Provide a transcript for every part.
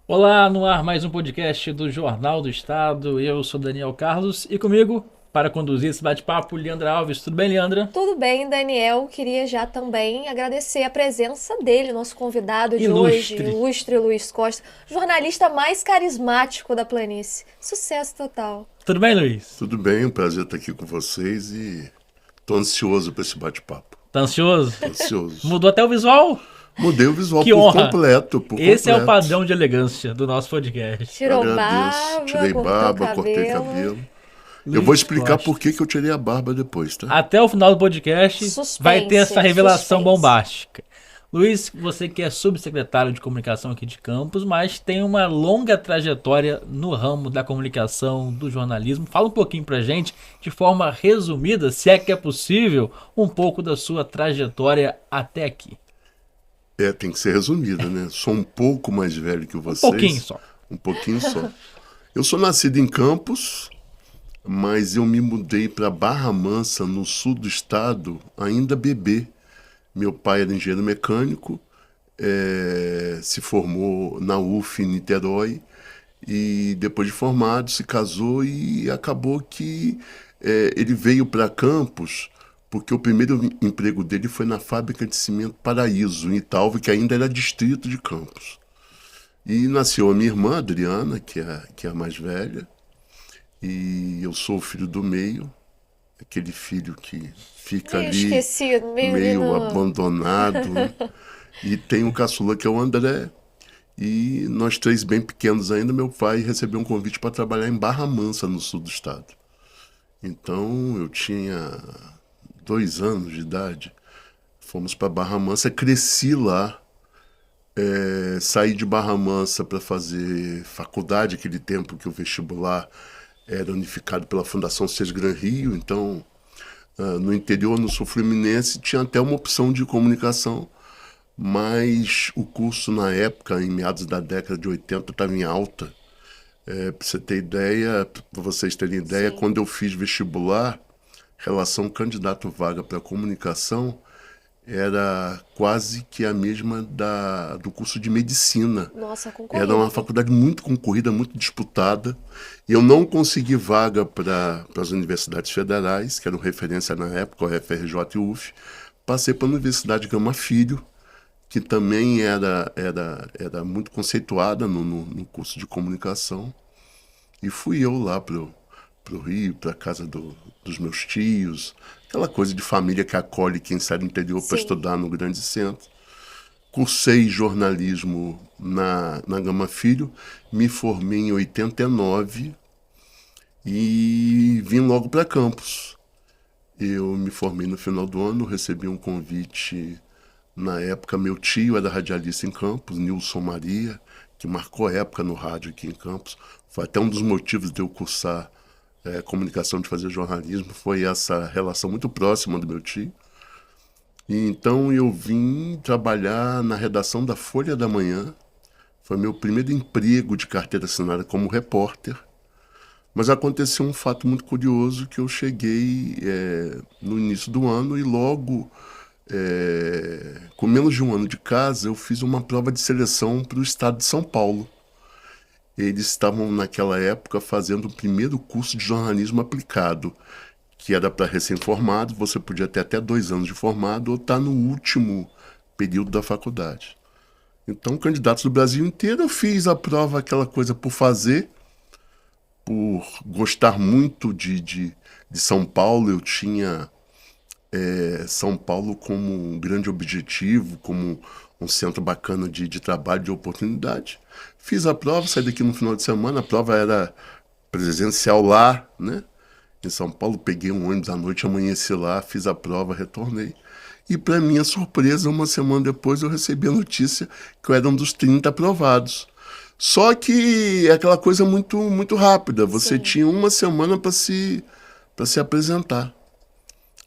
Olá, no ar mais um podcast do Jornal do Estado. Eu sou Daniel Carlos e comigo, para conduzir esse bate-papo, Leandra Alves. Tudo bem, Leandra? Tudo bem, Daniel. Queria já também agradecer a presença dele, nosso convidado de hoje, Ilustre. ilustre Luiz Costa, jornalista mais carismático da planície. Sucesso total. Tudo bem, Luiz? Tudo bem, um prazer estar aqui com vocês e tô ansioso para esse bate-papo. Tá ansioso? Tô ansioso. Mudou até o visual? Mudei o visual Que por honra! completo, por Esse é o completo. padrão de elegância do nosso podcast. Tirou Agradeço. barba, Tirei cortou barba, cortei cabelo. cabelo. Eu vou Luiz explicar Costa. por que eu tirei a barba depois, tá? Até o final do podcast vai ter essa Suspense, revelação suspense. bombástica. Luiz, você que é subsecretário de comunicação aqui de Campos, mas tem uma longa trajetória no ramo da comunicação, do jornalismo. Fala um pouquinho pra gente, de forma resumida, se é que é possível, um pouco da sua trajetória até aqui. Tem que ser resumida, né? Sou um pouco mais velho que Um pouquinho vocês. só. Um pouquinho só. Eu sou nascido em Campos, mas eu me mudei para Barra Mansa, no sul do estado, ainda bebê. Meu pai era engenheiro mecânico, se formou na UF em Niterói e depois de formado se casou e acabou que ele veio para Campos porque o primeiro emprego dele foi na fábrica de cimento Paraíso, em Italva, que ainda era distrito de Campos. E nasceu a minha irmã, Adriana, que é a mais velha, e eu sou o filho do meio, aquele filho que fica Meio ali esquecido, meio ali meio no... abandonado, né? E tem um caçula que é o André. E nós três bem pequenos ainda, meu pai recebeu um convite para trabalhar em Barra Mansa, no sul do estado. Então eu tinha 2 anos de idade. Fomos para Barra Mansa, cresci lá. Saí de Barra Mansa para fazer faculdade, aquele tempo que o vestibular era unificado pela Fundação César Gran Rio. Então, no interior, no sul fluminense, tinha até uma opção de comunicação, mas o curso na época, em meados da década de 80, estava em alta. Para você ter ideia, para vocês terem ideia, Sim. quando eu fiz vestibular, relação candidato-vaga para comunicação era quase que a mesma do curso de medicina. Nossa, Era uma concorrido. faculdade muito concorrida, muito disputada. E eu não consegui vaga para as universidades federais, que eram referência na época, o FRJ e UF. Passei para a Universidade Gama Filho, que também era muito conceituada no curso de comunicação. E fui eu lá pro Rio, para casa dos meus tios, aquela coisa de família que acolhe quem sai do interior para Sim. estudar no grande centro. Cursei jornalismo na Gama Filho, me formei em 89 e vim logo para Campos. Eu me formei no final do ano, recebi um convite. Na época, meu tio era radialista em Campos, Nilson Maria, que marcou época no rádio aqui em Campos. Foi até um dos motivos de eu cursar comunicação, de fazer jornalismo, foi essa relação muito próxima do meu tio. E então eu vim trabalhar na redação da Folha da Manhã. Foi meu primeiro emprego de carteira assinada como repórter. Mas aconteceu um fato muito curioso que eu cheguei no início do ano e logo, com menos de um ano de casa, eu fiz uma prova de seleção para o estado de São Paulo. Eles estavam naquela época fazendo o primeiro curso de jornalismo aplicado, que era para recém-formado, você podia ter até 2 anos de formado ou estar no último período da faculdade. Então, candidatos do Brasil inteiro, eu fiz a prova, aquela coisa por fazer, por gostar muito de São Paulo. Eu tinha São Paulo como um grande objetivo, como um centro bacana de trabalho, de oportunidade. Fiz a prova, saí daqui no final de semana, a prova era presencial lá, né? Em São Paulo, peguei um ônibus à noite, amanheci lá, fiz a prova, retornei. E para minha surpresa, uma semana depois eu recebi a notícia que eu era um dos 30 aprovados. Só que é aquela coisa muito, muito rápida, você Sim. tinha uma semana para se apresentar.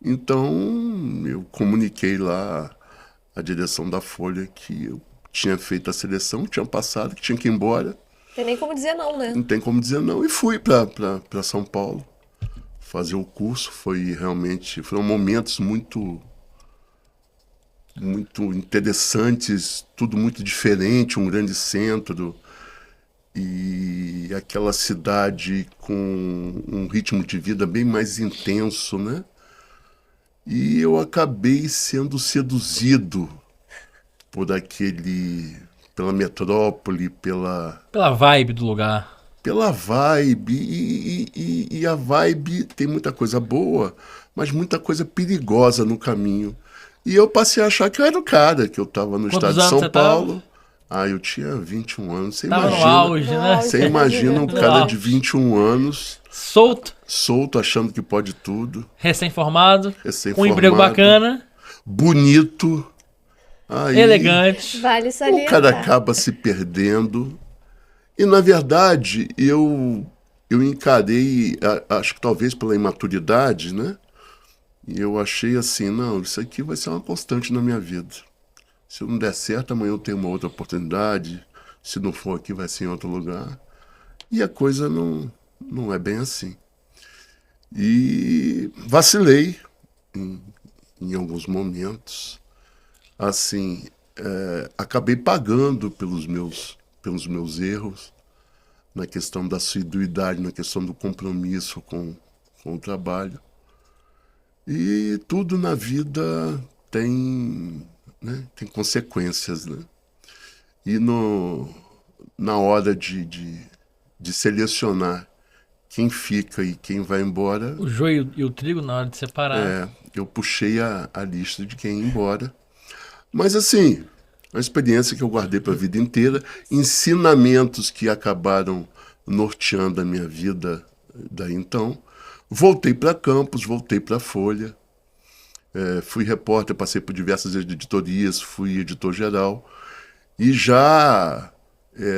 Então, eu comuniquei lá à direção da Folha que eu tinha feito a seleção, que tinha passado, que tinha que ir embora. Tem nem como dizer não, né? Não tem como dizer não. E fui para São Paulo fazer o curso. Foram momentos muito, muito interessantes, tudo muito diferente, um grande centro. e aquela cidade com um ritmo de vida bem mais intenso, né? E eu acabei sendo seduzido pela metrópole, Pela vibe do lugar. pela vibe, e a vibe tem muita coisa boa, mas muita coisa perigosa no caminho. E eu passei a achar que eu era o cara, que eu estava no Quantos estado de anos São você Paulo. Eu tinha 21 anos. Tava no auge, No né? auge. Você imagina um No cara auge. de 21 anos, Solto, solto, achando que pode tudo, recém-formado, com um recém-formado, emprego bacana, bonito. Aí elegante. Vale o cara salientar. acaba se perdendo. E, na verdade, eu encarei, acho que talvez pela imaturidade, né? E eu achei assim, não, isso aqui vai ser uma constante na minha vida. Se não der certo, amanhã eu tenho uma outra oportunidade. Se não for aqui, vai ser em outro lugar. E a coisa não é bem assim. E vacilei em alguns momentos. Assim, acabei pagando pelos meus erros, na questão da assiduidade, na questão do compromisso com o trabalho. E tudo na vida tem, né, tem consequências, né? E na hora de selecionar quem fica e quem vai embora, O joio e o trigo na hora de separar. eu puxei a lista de quem ia embora. Mas assim, uma experiência que eu guardei para a vida inteira, ensinamentos que acabaram norteando a minha vida daí então. Voltei para Campos, voltei para a Folha, fui repórter, passei por diversas editorias, fui editor-geral. E já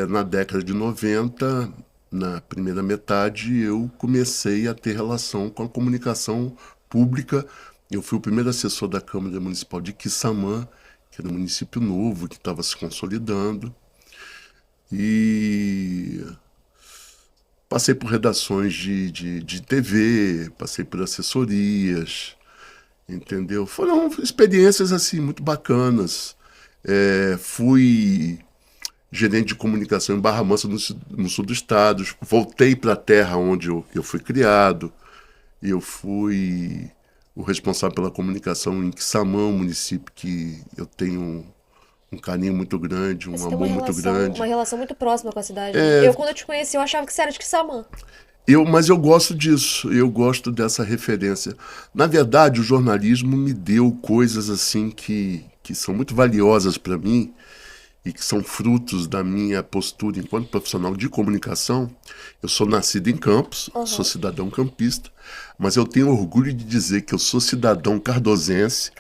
na década de 90, na primeira metade, eu comecei a ter relação com a comunicação pública. Eu fui o primeiro assessor da Câmara Municipal de Quissamã, que era um município novo, que estava se consolidando. E passei por redações de TV, passei por assessorias, entendeu? Foram experiências assim muito bacanas. Fui gerente de comunicação em Barra Mansa, no sul do estado. Voltei para a terra onde eu fui criado. Eu fui o responsável pela comunicação em Quissamã, um município que eu tenho um carinho muito grande, um Você tem amor muito grande. uma relação muito próxima com a cidade. Né? Eu, quando eu te conheci, eu achava que você era de Quissamã. Mas eu gosto disso, eu gosto dessa referência. Na verdade, o jornalismo me deu coisas assim que são muito valiosas para mim e que são frutos da minha postura enquanto profissional de comunicação. Eu sou nascido em Campos, sou cidadão campista, mas eu tenho orgulho de dizer que eu sou cidadão cardosense,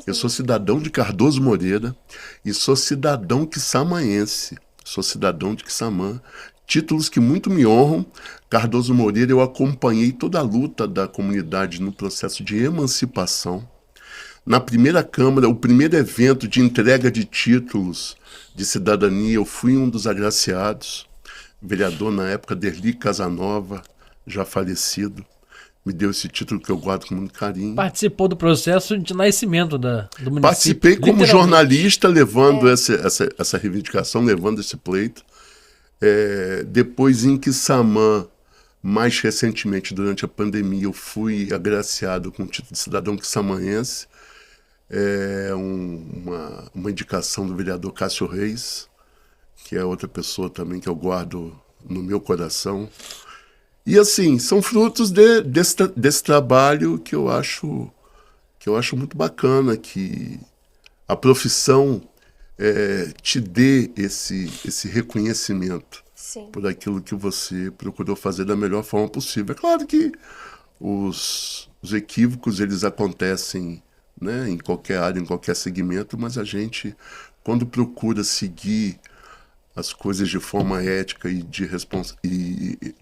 eu sou cidadão de Cardoso Moreira e sou cidadão quissamaense, sou cidadão de Quissamã. Títulos que muito me honram. Cardoso Moreira, eu acompanhei toda a luta da comunidade no processo de emancipação. Na primeira Câmara, o primeiro evento de entrega de títulos de cidadania, eu fui um dos agraciados. O vereador, na época, Derli Casanova, já falecido, me deu esse título que eu guardo com muito carinho. Participou do processo de nascimento do município. Participei como literalmente. jornalista, levando essa reivindicação, levando esse pleito. Depois, em Quissamã, mais recentemente, durante a pandemia, eu fui agraciado com o título de cidadão quissamaense. Uma indicação do vereador Cássio Reis, que é outra pessoa também que eu guardo no meu coração. E assim, são frutos desse trabalho que eu acho muito bacana, que a profissão te dê esse reconhecimento. Sim. Por aquilo que você procurou fazer da melhor forma possível. É claro que os equívocos eles acontecem, né, em qualquer área, em qualquer segmento, mas a gente, quando procura seguir as coisas de forma ética e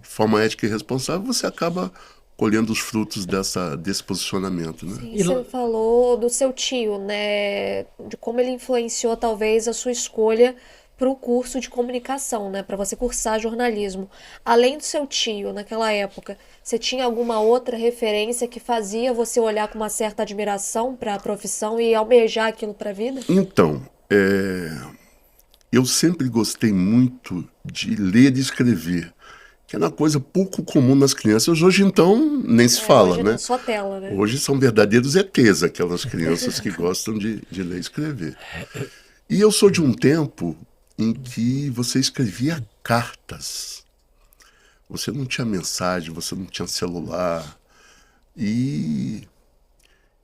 forma ética e responsável, você acaba colhendo os frutos desse posicionamento, né? E você falou do seu tio, né? De como ele influenciou talvez a sua escolha para o curso de comunicação, né? Para você cursar jornalismo. Além do seu tio, naquela época, você tinha alguma outra referência que fazia você olhar com uma certa admiração para a profissão e almejar aquilo para a vida? Então, eu sempre gostei muito de ler e escrever, que é uma coisa pouco comum nas crianças. Hoje, então, nem se fala, Hoje né? não é só tela, né? Hoje são verdadeiros ETs, aquelas crianças que gostam de ler e escrever. E eu sou de um tempo em que você escrevia cartas. Você não tinha mensagem, você não tinha celular. E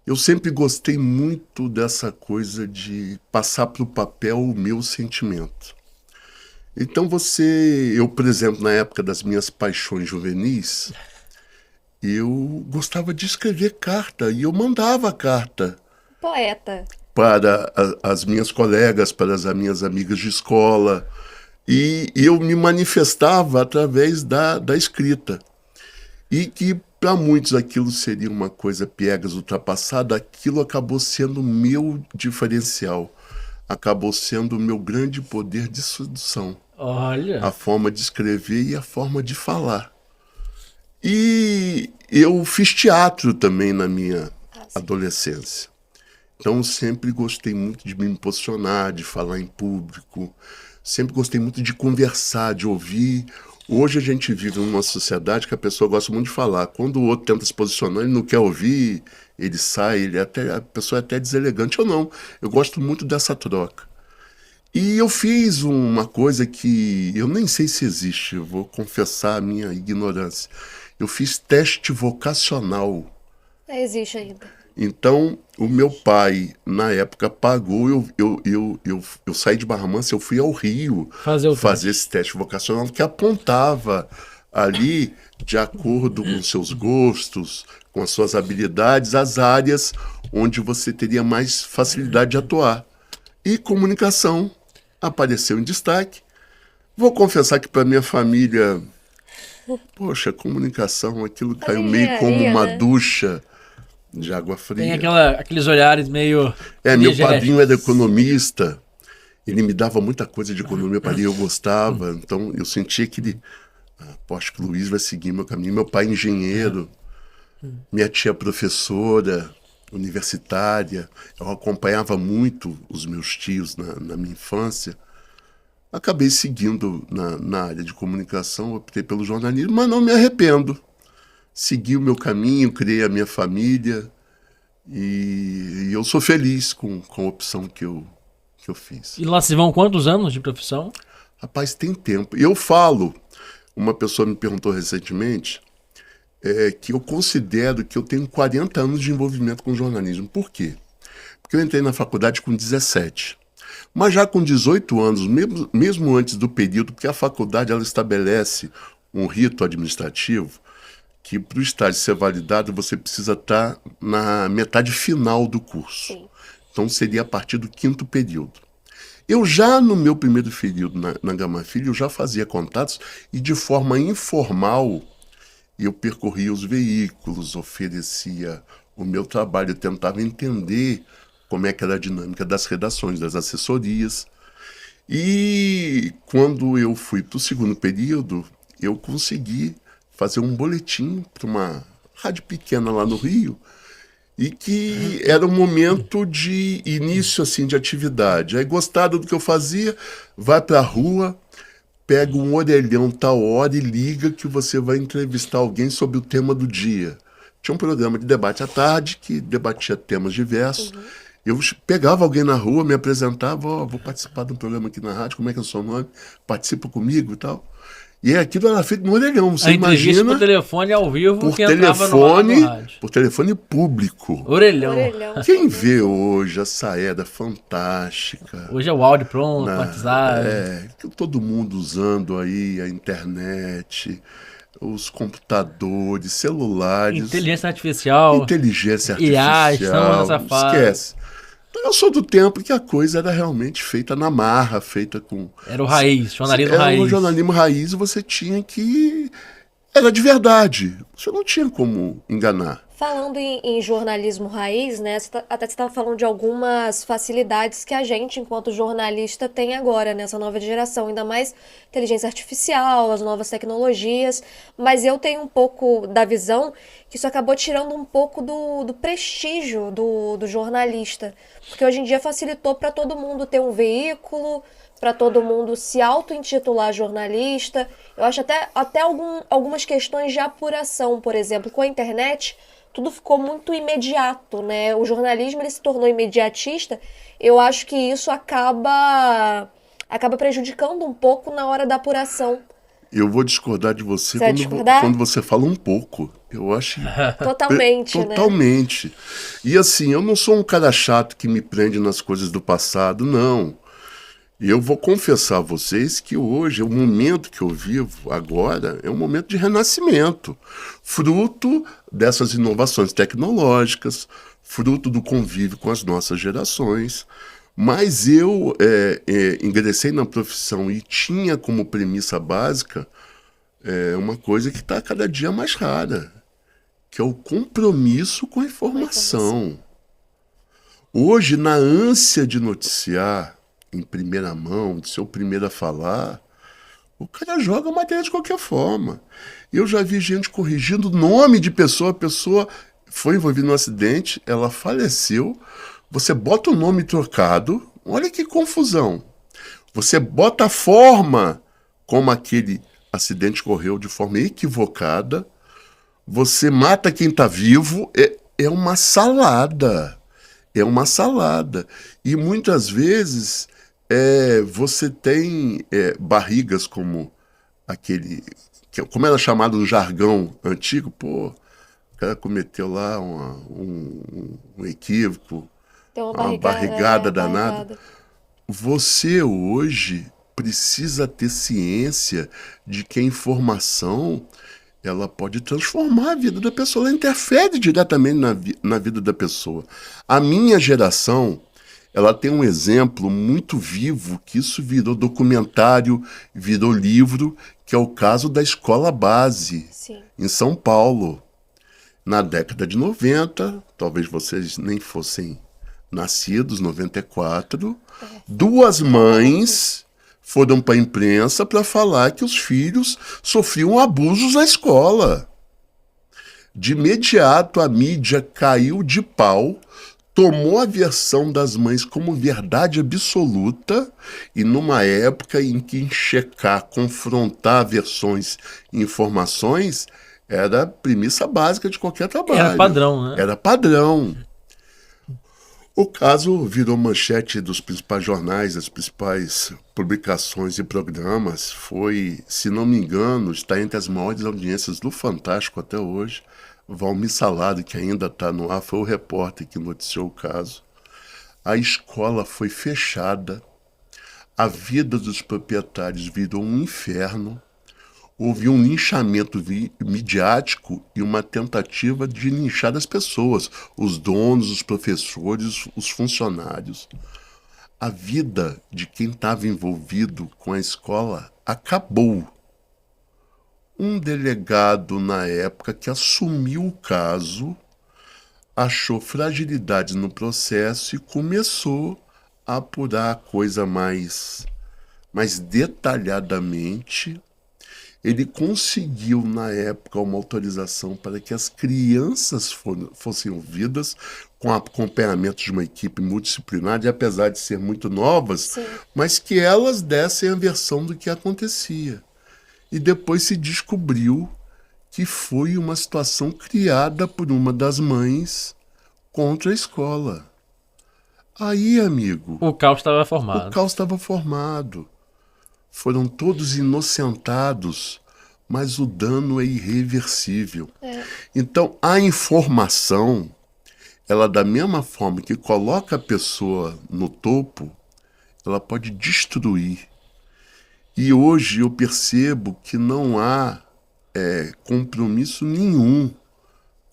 eu sempre gostei muito dessa coisa de passar para o papel o meu sentimento. Então eu, por exemplo, na época das minhas paixões juvenis, eu gostava de escrever carta e eu mandava carta Poeta. para as minhas colegas, para as minhas amigas de escola. E eu me manifestava através da escrita. E que para muitos aquilo seria uma coisa piegas, ultrapassada, aquilo acabou sendo o meu diferencial. Acabou sendo o meu grande poder de sedução. A Olha, forma de escrever e a forma de falar. E eu fiz teatro também na minha adolescência. Então sempre gostei muito de me posicionar, de falar em público. Sempre gostei muito de conversar, de ouvir. Hoje a gente vive numa sociedade que a pessoa gosta muito de falar. Quando o outro tenta se posicionar, ele não quer ouvir, ele sai, a pessoa é até deselegante ou não. Eu gosto muito dessa troca. E eu fiz uma coisa que eu nem sei se existe, eu vou confessar a minha ignorância. Eu fiz teste vocacional. Existe ainda. Então, o meu pai, na época, pagou, eu saí de Barra Mansa, eu fui ao Rio fazer o fazer esse teste vocacional que apontava ali, de acordo com seus gostos, com as suas habilidades, as áreas onde você teria mais facilidade de atuar. E comunicação apareceu em destaque. Vou confessar que para minha família, poxa, comunicação, aquilo caiu meio como engenharia, uma né? ducha de água tem fria. aqueles olhares meio Meu digestos. padrinho era economista, ele me dava muita coisa de economia, meu padrinho eu gostava, então eu sentia que acho que o Luiz vai seguir meu caminho. Meu pai engenheiro, minha tia professora, universitária, eu acompanhava muito os meus tios na minha infância. Acabei seguindo na área de comunicação, optei pelo jornalismo, mas não me arrependo. Segui o meu caminho, criei a minha família e eu sou feliz com a opção que eu fiz. E lá se vão quantos anos de profissão? Rapaz, tem tempo. Eu falo, uma pessoa me perguntou recentemente, que eu considero que eu tenho 40 anos de envolvimento com jornalismo. Por quê? Porque eu entrei na faculdade com 17. Mas já com 18 anos, mesmo antes do período, porque a faculdade ela estabelece um rito administrativo que para o estágio ser validado você precisa estar na metade final do curso. Sim. Então seria a partir do 5º período. Eu já no meu primeiro período na Gama Filho, eu já fazia contatos e de forma informal eu percorria os veículos, oferecia o meu trabalho, eu tentava entender como é que era a dinâmica das redações, das assessorias. E quando eu fui para o 2º período, eu consegui fazer um boletim para uma rádio pequena lá no Rio, e que era um momento de início assim de atividade. Aí gostaram do que eu fazia, vai para a rua, pega um orelhão tal hora e liga que você vai entrevistar alguém sobre o tema do dia. Tinha um programa de debate à tarde que debatia temas diversos. Eu pegava alguém na rua, me apresentava, vou participar de um programa aqui na rádio, como é que é o seu nome? Participa comigo e tal. E aquilo era feito no orelhão, você A entrevista imagina, por telefone ao vivo por que entrava no rádio. por telefone público. Orelhão. Quem vê hoje essa era fantástica, Hoje é o áudio pronto, WhatsApp. que todo mundo usando aí a internet, os computadores, celulares, Inteligência artificial. inteligência IA, estamos artificial, nessa fase. esquece. Então, eu sou do tempo que a coisa era realmente feita na marra, feita com... Era o raiz, jornalismo Era raiz. um jornalismo raiz e você tinha que... Era de verdade. Você não tinha como enganar. Falando em jornalismo raiz, né? Até você estava falando de algumas facilidades que a gente, enquanto jornalista, tem agora nessa nova geração, ainda mais inteligência artificial, as novas tecnologias. Mas eu tenho um pouco da visão que isso acabou tirando um pouco do prestígio do jornalista. Porque hoje em dia facilitou para todo mundo ter um veículo, para todo mundo se auto-intitular jornalista. Eu acho até algumas questões de apuração, por exemplo, com a internet, tudo ficou muito imediato, né? O jornalismo ele se tornou imediatista. Eu acho que isso acaba prejudicando um pouco na hora da apuração. Eu vou discordar de você, Você vai discordar? quando você fala um pouco. Eu acho Totalmente, né? totalmente. E assim, eu não sou um cara chato que me prende nas coisas do passado, não. Eu vou confessar a vocês que hoje, o momento que eu vivo agora, é um momento de renascimento, fruto dessas inovações tecnológicas, fruto do convívio com as nossas gerações. Mas eu ingressei na profissão e tinha como premissa básica uma coisa que está cada dia mais rara, que é o compromisso com a informação. Hoje, na ânsia de noticiar em primeira mão, de ser o primeiro a falar, o cara joga a matéria de qualquer forma. Eu já vi gente corrigindo o nome de pessoa, a pessoa foi envolvida num acidente, ela faleceu, você bota o nome trocado, olha que confusão. Você bota a forma como aquele acidente correu de forma equivocada, você mata quem está vivo, é uma salada. É uma salada. E muitas vezes você tem barrigas como aquele, como era chamado no jargão antigo, o cara cometeu lá um equívoco, uma barrigada danada. Barrigada. Você hoje precisa ter ciência de que a informação ela pode transformar a vida da pessoa, ela interfere diretamente na vida da pessoa. A minha geração, ela tem um exemplo muito vivo, que isso virou documentário, virou livro, que é o caso da escola base, Sim. em São Paulo. Na década de 90, talvez vocês nem fossem nascidos, 94, duas mães foram para a imprensa para falar que os filhos sofriam abusos na escola. De imediato, a mídia caiu de pau, tomou a versão das mães como verdade absoluta, e numa época em que checar, confrontar versões e informações era a premissa básica de qualquer trabalho. Era padrão, né? Era padrão. O caso virou manchete dos principais jornais, das principais publicações e programas. Foi, se não me engano, está entre as maiores audiências do Fantástico até hoje. Valmir Salado, que ainda está no ar, foi o repórter que noticiou o caso. A escola foi fechada, a vida dos proprietários virou um inferno. Houve um linchamento midiático e uma tentativa de linchar as pessoas, os donos, os professores, os funcionários. A vida de quem estava envolvido com a escola acabou. Um delegado, na época, que assumiu o caso, achou fragilidades no processo e começou a apurar a coisa mais detalhadamente. Ele conseguiu, na época, uma autorização para que as crianças fossem ouvidas com acompanhamento de uma equipe multidisciplinar, e apesar de ser muito novas, Sim. mas que elas dessem a versão do que acontecia. E depois se descobriu que foi uma situação criada por uma das mães contra a escola. Aí, amigo, O caos estava o formado. caos estava formado. Foram todos inocentados, mas o dano é irreversível. Então, a informação, ela da mesma forma que coloca a pessoa no topo, ela pode destruir. E hoje eu percebo que não há compromisso nenhum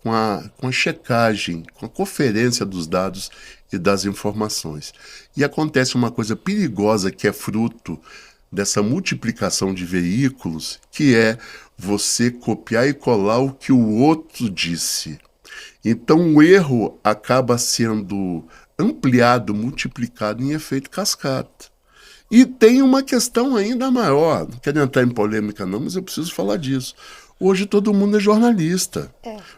com a checagem, com a conferência dos dados e das informações. E acontece uma coisa perigosa que é fruto dessa multiplicação de veículos, que é você copiar e colar o que o outro disse. Então o erro acaba sendo ampliado, multiplicado em efeito cascata. E tem uma questão ainda maior, não quero entrar em polêmica não, mas eu preciso falar disso. Hoje todo mundo é jornalista.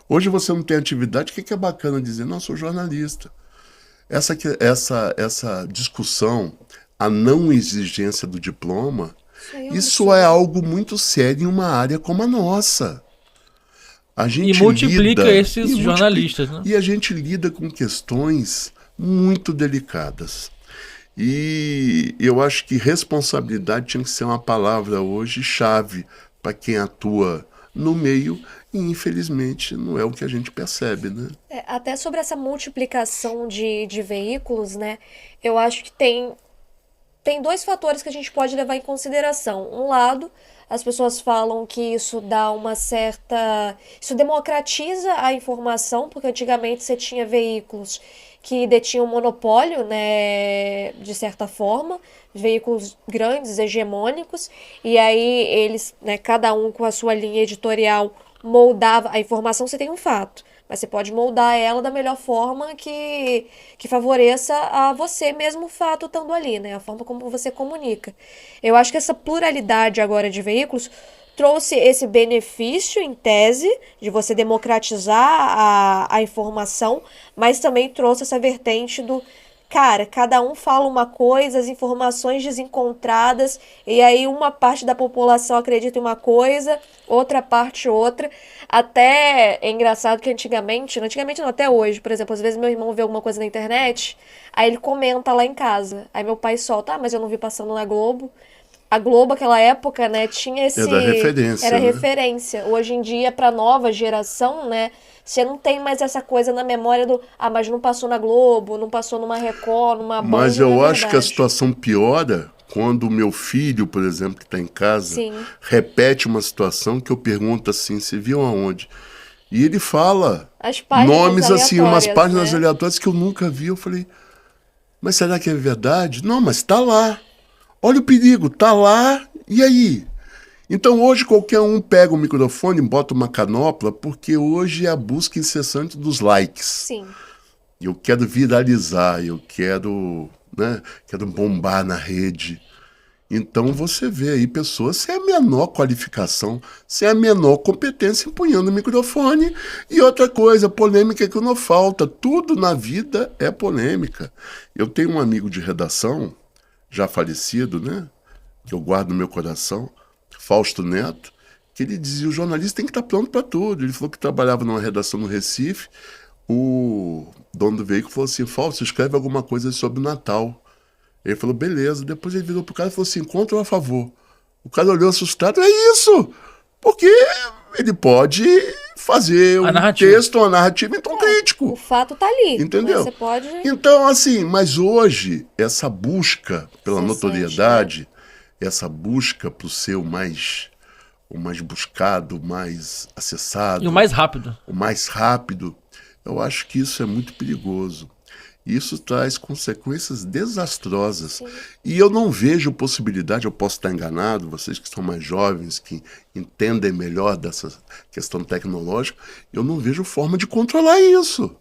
Hoje você não tem atividade, o que é bacana dizer? Não, eu sou jornalista. Essa discussão, a não exigência do diploma, aí um isso absurdo. é algo muito sério em uma área como a nossa. A gente multiplica lida, esses e jornalistas, né? E a gente lida com questões muito delicadas. E eu acho que responsabilidade tinha que ser uma palavra hoje chave para quem atua no meio, e infelizmente não é o que a gente percebe, né? Até sobre essa multiplicação de veículos, né? Eu acho que tem dois fatores que a gente pode levar em consideração. Um lado, as pessoas falam que isso dá uma certa. Isso democratiza a informação, porque antigamente você tinha veículos que detinham monopólio, né, de certa forma, veículos grandes, hegemônicos, e aí eles, né, cada um com a sua linha editorial moldava a informação. Você tem um fato, mas você pode moldar ela da melhor forma que favoreça a você, mesmo o fato estando ali, né? A forma como você comunica. Eu acho que essa pluralidade agora de veículos trouxe esse benefício, em tese, de você democratizar a informação, mas também trouxe essa vertente do cara, cada um fala uma coisa, as informações desencontradas, e aí uma parte da população acredita em uma coisa, outra parte outra. Até é engraçado que antigamente não, até hoje, por exemplo, às vezes meu irmão vê alguma coisa na internet, aí ele comenta lá em casa. Aí meu pai solta, mas eu não vi passando na Globo. A Globo, aquela época, né, tinha esse... Era referência, Era né? referência. Hoje em dia, pra nova geração, né, você não tem mais essa coisa na memória do... Ah, mas não passou na Globo, não passou numa Record, numa Band, Mas não eu é acho que a verdade. situação piora quando o meu filho, por exemplo, que está em casa, Sim. repete uma situação que eu pergunto assim, você viu aonde? E ele fala As páginas nomes assim, umas aleatórias, páginas né? aleatórias que eu nunca vi. Eu falei, mas será que é verdade? Não, mas tá lá. Olha o perigo, tá lá, e aí? Então hoje qualquer um pega o microfone, bota uma canopla, porque hoje é a busca incessante dos likes. Sim. Eu quero viralizar, eu quero, né, quero bombar na rede. Então você vê aí pessoas sem a menor qualificação, sem a menor competência empunhando o microfone. E outra coisa, polêmica que não falta. Tudo na vida é polêmica. Eu tenho um amigo de redação, já falecido, né, que eu guardo no meu coração, Fausto Neto, que ele dizia, o jornalista tem que estar pronto para tudo. Ele falou que trabalhava numa redação no Recife. O dono do veículo falou assim, Fausto, escreve alguma coisa sobre o Natal. Ele falou, beleza. Depois ele virou pro cara e falou assim, contra ou a favor? O cara olhou assustado, é isso! Porque ele pode fazer um narrativa. texto, uma narrativa em tom O crítico. fato tá ali. Entendeu? Mas você pode... Então, assim, mas hoje, essa busca pela Incessante, notoriedade, essa busca pro ser o mais buscado, o mais acessado, E o mais rápido. o mais rápido, eu acho que isso é muito perigoso. Isso traz consequências desastrosas. Sim. E eu não vejo possibilidade, eu posso estar enganado, vocês que são mais jovens, que entendem melhor dessa questão tecnológica, eu não vejo forma de controlar isso.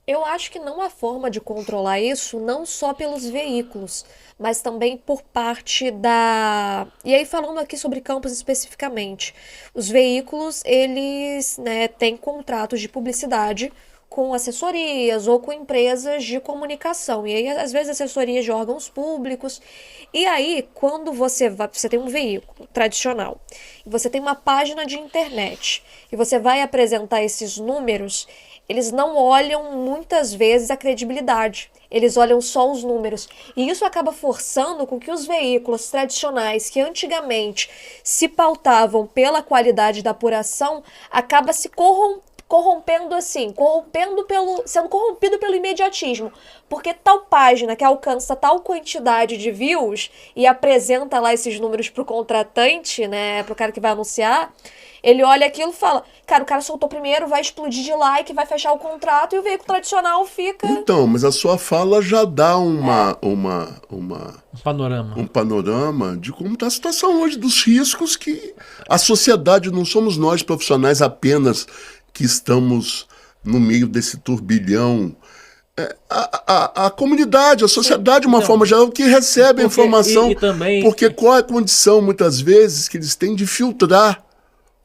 Eu acho que não há forma de controlar isso, não só pelos veículos, mas também por parte da... E aí falando aqui sobre campos especificamente, os veículos, eles, né, têm contratos de publicidade com assessorias ou com empresas de comunicação. E aí, às vezes, assessorias de órgãos públicos. E aí, quando você tem um veículo tradicional, e você tem uma página de internet, e você vai apresentar esses números, eles não olham muitas vezes a credibilidade. Eles olham só os números. E isso acaba forçando com que os veículos tradicionais, que antigamente se pautavam pela qualidade da apuração, acaba se sendo corrompido pelo imediatismo. Porque tal página que alcança tal quantidade de views e apresenta lá esses números pro contratante, né, pro cara que vai anunciar, ele olha aquilo e fala, cara, o cara soltou primeiro, vai explodir de like, vai fechar o contrato e o veículo tradicional fica... Então, mas a sua fala já dá um Panorama. panorama de como está a situação hoje, dos riscos que a sociedade, não somos nós profissionais apenas que estamos no meio desse turbilhão. A comunidade, a sociedade, de uma Então, forma geral, que recebe a porque- informação. e também- porque qual é a condição, muitas vezes, que eles têm de filtrar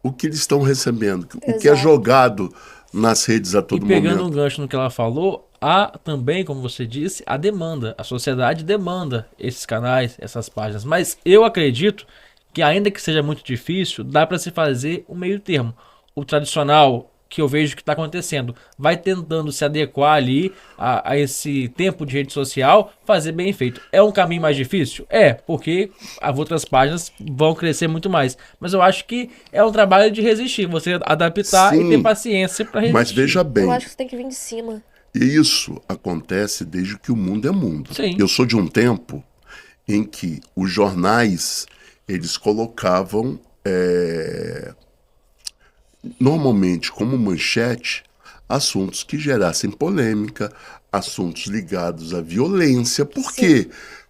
o que eles estão recebendo, o que é Exato. jogado nas redes a todo E pegando um momento. gancho no que ela falou, há também, como você disse, a demanda. A sociedade demanda esses canais, essas páginas. Mas eu acredito que, ainda que seja muito difícil, dá para se fazer um meio termo. O tradicional, que eu vejo que está acontecendo, vai tentando se adequar ali a esse tempo de rede social, fazer bem feito. É um caminho mais difícil? É, porque as outras páginas vão crescer muito mais. Mas eu acho que é um trabalho de resistir, você adaptar e ter Sim, paciência para mas resistir. veja Eu bem, acho que você tem que vir de cima. isso acontece desde que o mundo é mundo. Sim. Eu sou de um tempo em que os jornais, eles colocavam normalmente como manchete assuntos que gerassem polêmica, assuntos ligados à violência. Por quê?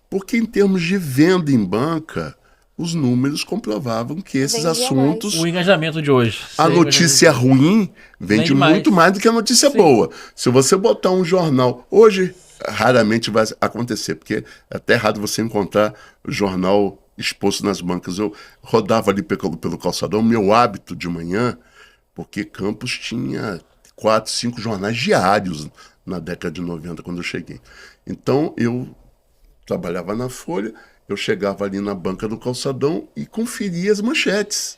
Porque em termos de venda em banca, os números comprovavam que esses Vendia assuntos, O engajamento de hoje. a Sim, notícia ruim vende Vende mais. muito mais do que a notícia Sim. boa. Se você botar um jornal, hoje raramente vai acontecer, porque é até errado você encontrar jornal exposto nas bancas. Eu rodava ali pelo calçadão, meu hábito de manhã, porque Campos tinha 4, 5 jornais diários na década de 90, quando eu cheguei. Então, eu trabalhava na Folha, eu chegava ali na banca do calçadão e conferia as manchetes,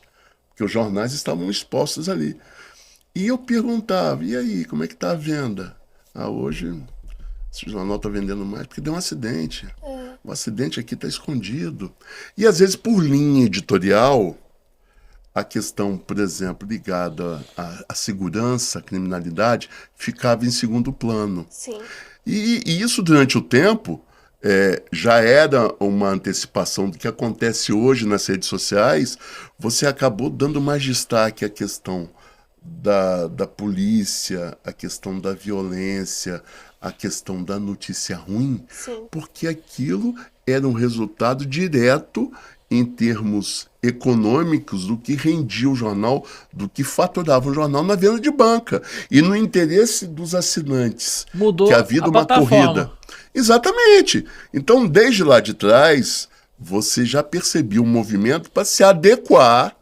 porque os jornais estavam expostos ali. E eu perguntava, e aí, como é que está a venda? Ah, hoje esse jornal está vendendo mais porque deu um acidente. O acidente aqui está escondido. E às vezes, por linha editorial, a questão, por exemplo, ligada à segurança, à criminalidade, ficava em segundo plano. Sim. E isso, durante o tempo, já era uma antecipação do que acontece hoje nas redes sociais. Você acabou dando mais destaque à questão da polícia, à questão da violência, à questão da notícia ruim, Sim. porque aquilo era um resultado direto em termos econômicos do que rendia o jornal, do que faturava o jornal na venda de banca. E no interesse dos assinantes, Mudou que havia a uma plataforma. corrida. Exatamente. Então, desde lá de trás, você já percebia um movimento para se adequar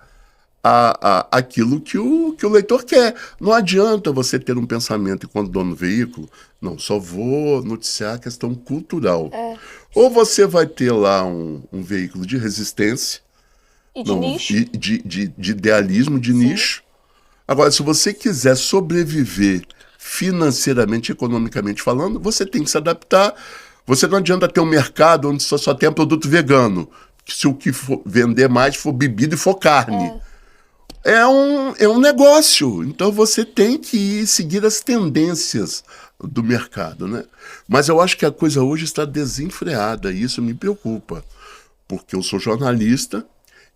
aquilo que o leitor quer. Não adianta você ter um pensamento enquanto dono do veículo, não, só vou noticiar a questão cultural. Ou você vai ter lá um veículo de resistência, E de nicho. de idealismo, de nicho. Agora, se você quiser sobreviver financeiramente, economicamente falando, você tem que se adaptar. Você não adianta ter um mercado onde só tem produto vegano, se o que for vender mais for bebida e for carne. É um negócio, então você tem que seguir as tendências do mercado, né? Mas eu acho que a coisa hoje está desenfreada e isso me preocupa, porque eu sou jornalista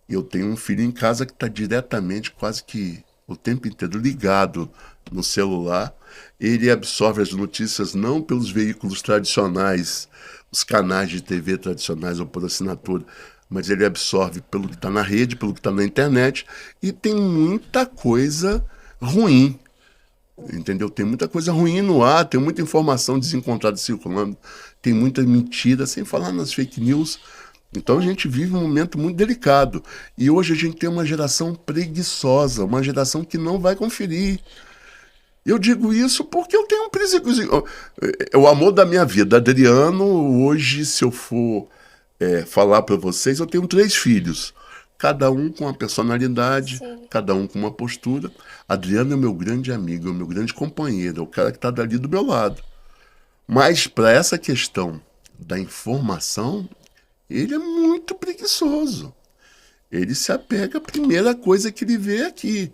e eu tenho um filho em casa que está diretamente, quase que o tempo inteiro ligado no celular. Ele absorve as notícias não pelos veículos tradicionais, os canais de TV tradicionais ou por assinatura, mas ele absorve pelo que está na rede, pelo que está na internet, e tem muita coisa ruim, entendeu? Tem muita coisa ruim no ar, tem muita informação desencontrada circulando, tem muita mentira, sem falar nas fake news. Então a gente vive um momento muito delicado. E hoje a gente tem uma geração preguiçosa, uma geração que não vai conferir. Eu digo isso porque eu tenho um princípio. É o amor da minha vida. Adriano, hoje, se eu for falar para vocês, eu tenho 3 filhos. Cada um com uma personalidade, cada um com uma postura. Adriano é meu grande amigo, é meu grande companheiro, é o cara que está dali do meu lado. Mas para essa questão da informação, ele é muito preguiçoso. Ele se apega à primeira coisa que ele vê aqui.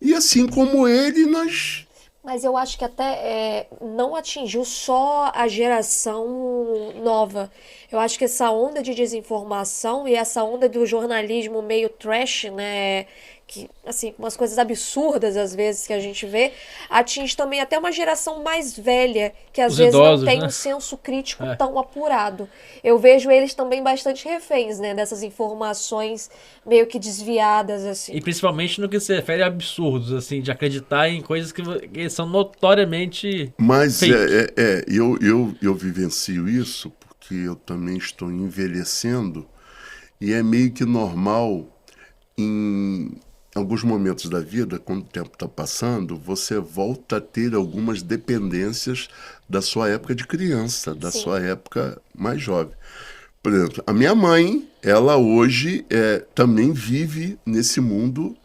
E assim como ele, nós... Mas eu acho que até não atingiu só a geração nova. Eu acho que essa onda de desinformação e essa onda do jornalismo meio trash, né? Que, assim, umas coisas absurdas às vezes que a gente vê, atinge também até uma geração mais velha, que às Os vezes idosos, não tem né? um senso crítico tão apurado. Eu vejo eles também bastante reféns, né? Dessas informações meio que desviadas, assim. E principalmente no que se refere a absurdos, assim, de acreditar em coisas que são notoriamente Mas fake. eu vivencio isso porque eu também estou envelhecendo e é meio que normal em alguns momentos da vida, quando o tempo está passando, você volta a ter algumas dependências da sua época de criança, da Sim. sua época mais jovem. Por exemplo, a minha mãe, ela hoje também vive nesse mundo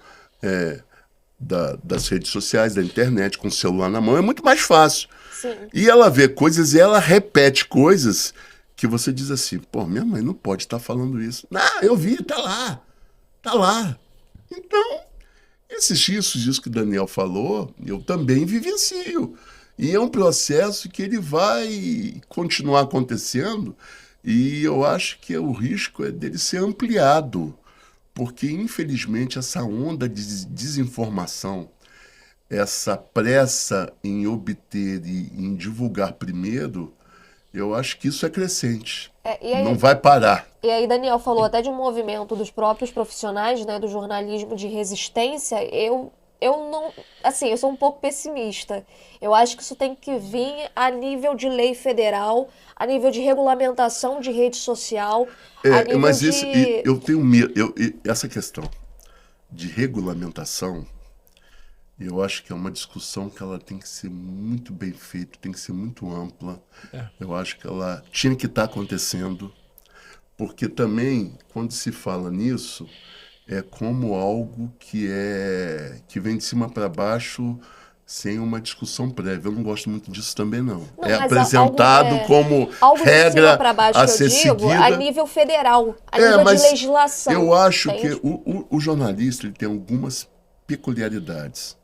das redes sociais, da internet, com o celular na mão. É muito mais fácil. Sim. E ela vê coisas e ela repete coisas que você diz assim, pô, minha mãe não pode estar falando isso. Não, eu vi, tá lá. Tá lá. Então, isso que o Daniel falou, eu também vivencio. E é um processo que ele vai continuar acontecendo e eu acho que o risco é dele ser ampliado, porque, infelizmente, essa onda de desinformação, essa pressa em obter e em divulgar primeiro, eu acho que isso é crescente. E aí, Não vai parar. E aí, Daniel falou até de um movimento dos próprios profissionais, né, do jornalismo de resistência. Eu não, assim, eu sou um pouco pessimista. Eu acho que isso tem que vir a nível de lei federal, a nível de regulamentação de rede social, a nível Mas de... eu tenho medo. Essa questão de regulamentação, eu acho que é uma discussão que ela tem que ser muito bem feita, tem que ser muito ampla. Eu acho que ela tinha que estar acontecendo. Porque também, quando se fala nisso, é como algo que vem de cima para baixo sem uma discussão prévia. Eu não gosto muito disso também, não. Não, É mas apresentado como algo de cima regra para baixo a que eu ser digo, seguida. a nível federal, a nível de mas legislação. eu acho entende? que o jornalista ele tem algumas peculiaridades.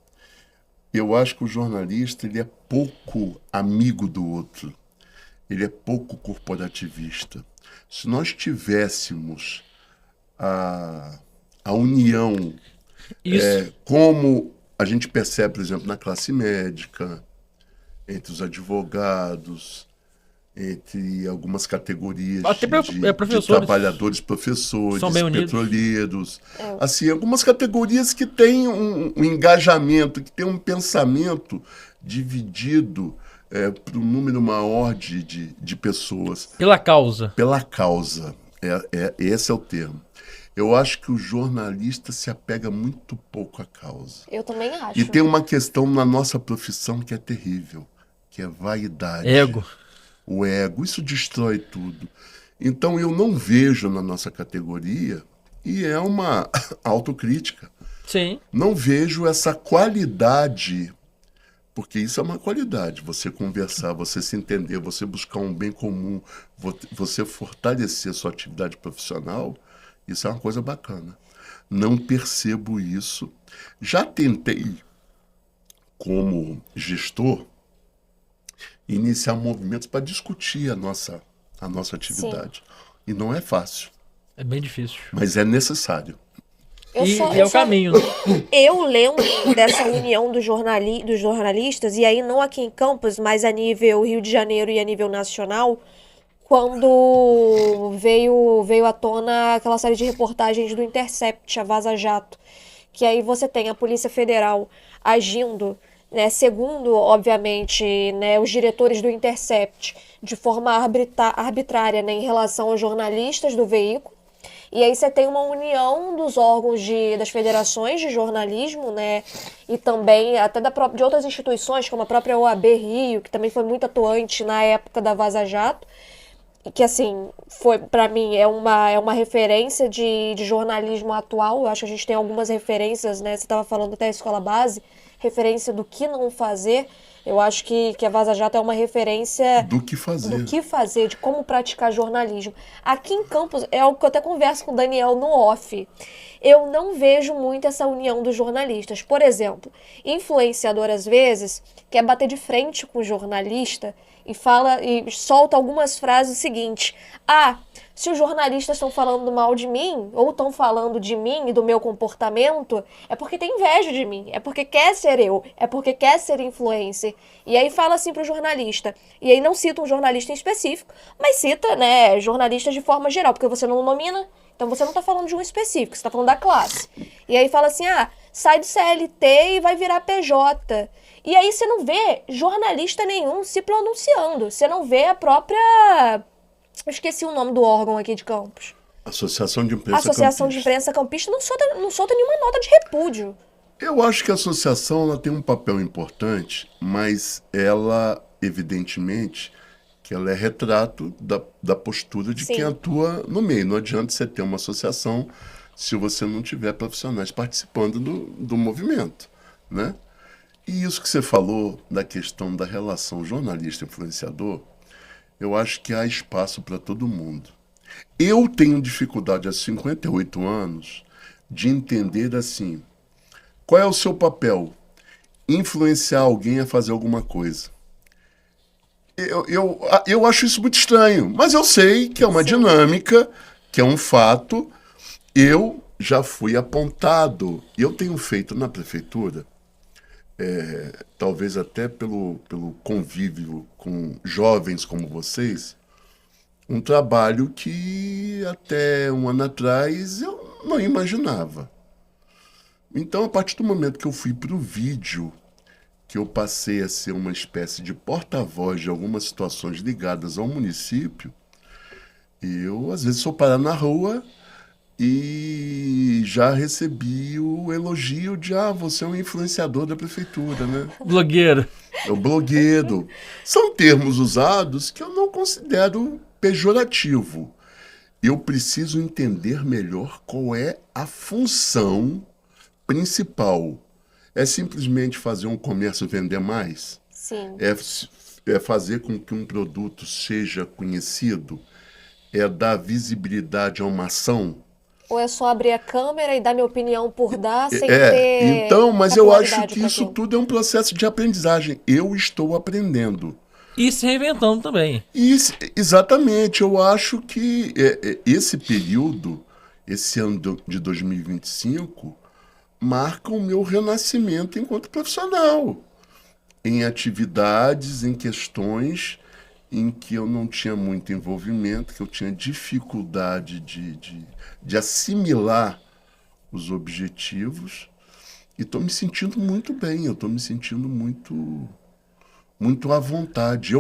Eu acho que o jornalista ele é pouco amigo do outro. Ele é pouco corporativista. Se nós tivéssemos a união, Isso. como a gente percebe, por exemplo, na classe médica, entre os advogados, entre algumas categorias Até de professores trabalhadores, professores, são bem unidos. petroleiros, assim, algumas categorias que têm um engajamento, que têm um pensamento dividido para um número maior de pessoas. Pela causa. Pela causa. Esse é o termo. Eu acho que o jornalista se apega muito pouco à causa. Eu também acho. E tem uma questão na nossa profissão que é terrível, que é vaidade. Ego. O ego. Isso destrói tudo. Então eu não vejo na nossa categoria, e é uma autocrítica, Sim. não vejo essa qualidade, porque isso é uma qualidade, você conversar, você se entender, você buscar um bem comum, você fortalecer sua atividade profissional, isso é uma coisa bacana. Não percebo isso. Já tentei, como gestor, iniciar movimentos para discutir a nossa atividade. E não é fácil, É bem difícil. mas é necessário. E é o caminho. Eu lembro dessa união dos jornalistas, e aí não aqui em Campos, mas a nível Rio de Janeiro e a nível nacional, quando veio à tona aquela série de reportagens do Intercept, a Vaza Jato, que aí você tem a Polícia Federal agindo, né, segundo, obviamente, né, os diretores do Intercept, de forma arbitrária, né, em relação aos jornalistas do veículo. E aí você tem uma união dos órgãos das federações de jornalismo, né, e também até de outras instituições, como a própria OAB Rio, que também foi muito atuante na época da Vaza Jato, que assim, para mim é uma referência de jornalismo atual. Eu acho que a gente tem algumas referências, né, você estava falando até a Escola Base, referência do que não fazer. Eu acho que a Vaza Jato é uma referência Do que fazer. De como praticar jornalismo. Aqui em Campos, é algo que eu até converso com o Daniel no off. Eu não vejo muito essa união dos jornalistas. Por exemplo, influenciador às vezes quer bater de frente com o jornalista e fala e solta algumas frases seguintes: se os jornalistas estão falando mal de mim, ou estão falando de mim e do meu comportamento, é porque tem inveja de mim, é porque quer ser eu, é porque quer ser influencer. E aí fala assim pro jornalista. E aí não cita um jornalista em específico, mas cita, né, jornalistas de forma geral, porque você não nomina, então você não tá falando de um específico, você tá falando da classe. E aí fala assim, sai do CLT e vai virar PJ. E aí você não vê jornalista nenhum se pronunciando, você não vê a própria... Eu esqueci o nome do órgão aqui de Campos. Associação de A Imprensa Associação de Campista. Imprensa Campista não solta nenhuma nota de repúdio. Eu acho que a associação ela tem um papel importante, mas ela, evidentemente, que ela é retrato da postura de quem Sim. atua no meio. Não adianta você ter uma associação se você não tiver profissionais participando do movimento, né? E isso que você falou da questão da relação jornalista-influenciador, eu acho que há espaço para todo mundo. Eu tenho dificuldade há 58 anos de entender assim, qual é o seu papel? Influenciar alguém a fazer alguma coisa. Eu acho isso muito estranho, mas eu sei que é uma Sim. dinâmica, que é um fato. Eu já fui apontado, eu tenho feito na prefeitura, talvez até pelo convívio com jovens como vocês, um trabalho que até um ano atrás eu não imaginava. Então, a partir do momento que eu fui para o vídeo, que eu passei a ser uma espécie de porta-voz de algumas situações ligadas ao município, eu às vezes sou parar na rua e já recebi o elogio de você é um influenciador da prefeitura, né? Blogueiro. É o blogueiro. São termos usados que eu não considero pejorativo. Eu preciso entender melhor qual é a função principal. É simplesmente fazer um comércio vender mais? Sim. É fazer com que um produto seja conhecido? É dar visibilidade a uma ação? Ou é só abrir a câmera e dar minha opinião por dar, sem É, ter então, mas eu acho capilaridade que pra isso aquilo? tudo é um processo de aprendizagem. Eu estou aprendendo. E se reinventando também. Exatamente, eu acho que esse período, esse ano de 2025, marca o meu renascimento enquanto profissional, em atividades, em questões em que eu não tinha muito envolvimento, que eu tinha dificuldade de assimilar os objetivos, e estou me sentindo muito bem, eu estou me sentindo muito à vontade. E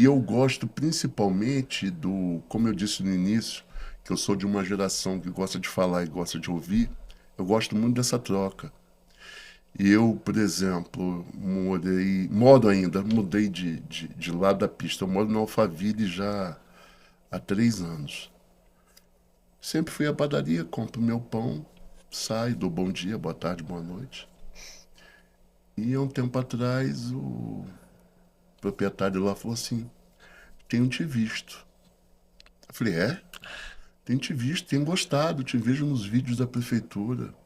eu gosto principalmente como eu disse no início, que eu sou de uma geração que gosta de falar e gosta de ouvir, eu gosto muito dessa troca. E eu, por exemplo, mudei de lado da pista, eu moro no Alphaville já há 3 anos. Sempre fui à padaria, compro meu pão, saio, dou bom dia, boa tarde, boa noite. E há um tempo atrás o proprietário lá falou assim, tenho te visto. Eu falei, tenho te visto, tenho gostado, te vejo nos vídeos da prefeitura.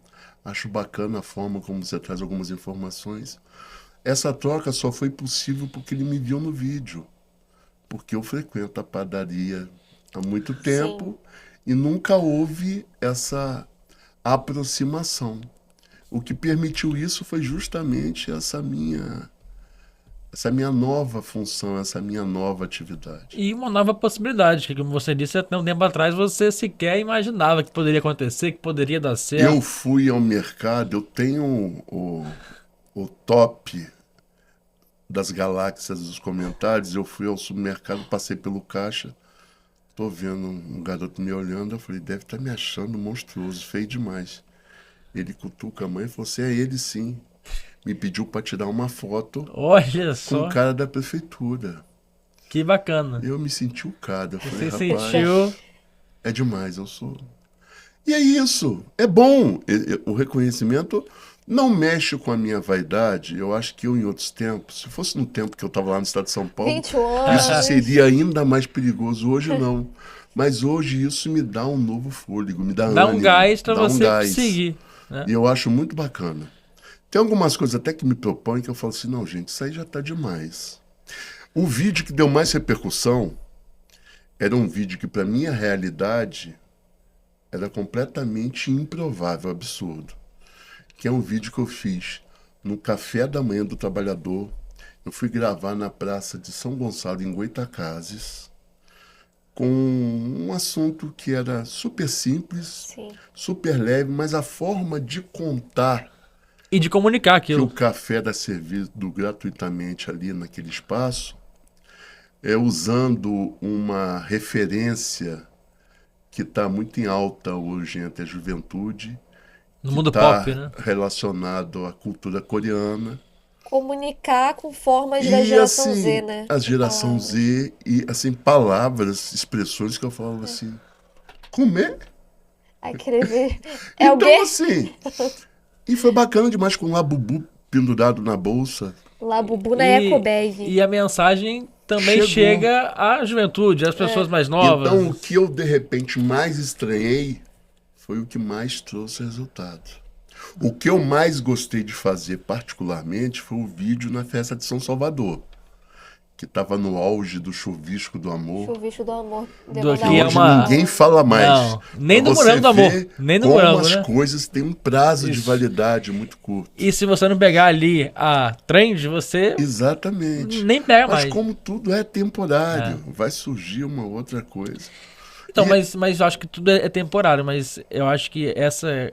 Acho bacana a forma como você traz algumas informações. Essa troca só foi possível porque ele me viu no vídeo. Porque eu frequento a padaria há muito tempo e nunca houve essa aproximação. O que permitiu isso foi justamente essa minha nova função, essa minha nova atividade. E uma nova possibilidade, que como você disse, até um tempo atrás você sequer imaginava que poderia acontecer, que poderia dar certo. Eu fui ao mercado, eu tenho o top das galáxias dos comentários, eu fui ao supermercado, passei pelo caixa, tô vendo um garoto me olhando, eu falei, deve estar me achando monstruoso, feio demais. Ele cutuca a mãe e falou assim, é ele sim. Me pediu para tirar uma foto Olha com só, o cara da prefeitura. que bacana. Eu me senti o cara, eu falei, Você rapaz, sentiu... é demais, eu sou... E é isso, é bom. O reconhecimento não mexe com a minha vaidade. Eu acho que eu, em outros tempos, se fosse no tempo que eu estava lá no estado de São Paulo, 21 anos. isso seria ainda mais perigoso. Hoje não. Mas hoje isso me dá um novo fôlego, me dá Dá um ânimo, gás pra dá um você gás. seguir, né? E eu acho muito bacana. Tem algumas coisas até que me propõem que eu falo assim, não, gente, isso aí já está demais. O vídeo que deu mais repercussão era um vídeo que, para minha realidade, era completamente improvável, absurdo. Que é um vídeo que eu fiz no café da manhã do trabalhador. Eu fui gravar na praça de São Gonçalo, em Goitacazes, com um assunto que era super simples, Sim. super leve, mas a forma de contar E de comunicar que o aquilo. café era servido gratuitamente ali naquele espaço, usando uma referência que está muito em alta hoje entre a juventude, No que mundo está pop, né? relacionado à cultura coreana. Comunicar com formas da E geração assim, Z, né? a De geração palavras. Z e assim, palavras, expressões que eu falava assim, comer? Aí querer ver. É Então, alguém? assim, e foi bacana demais com o Labubu pendurado na bolsa. Labubu na Eco E, Bag. e a mensagem também Chegou. chega à juventude, às pessoas mais Então, o novas. que eu de repente mais estranhei foi o que mais trouxe resultado. O que eu mais gostei de fazer, particularmente, foi o vídeo na festa de São Salvador, que estava no auge do chuvisco do amor. Chuvisco do amor. Do Que que é hoje uma. ninguém fala mais. Não, nem Pra do você morango do amor. ver Nem do como morango, as né? coisas têm um prazo de Isso. validade muito curto. E se você não pegar ali a trend, você Exatamente. nem pega Mas mais. como tudo é temporário, vai surgir uma outra coisa. Então, E- mas eu acho que tudo é temporário, mas eu acho que essa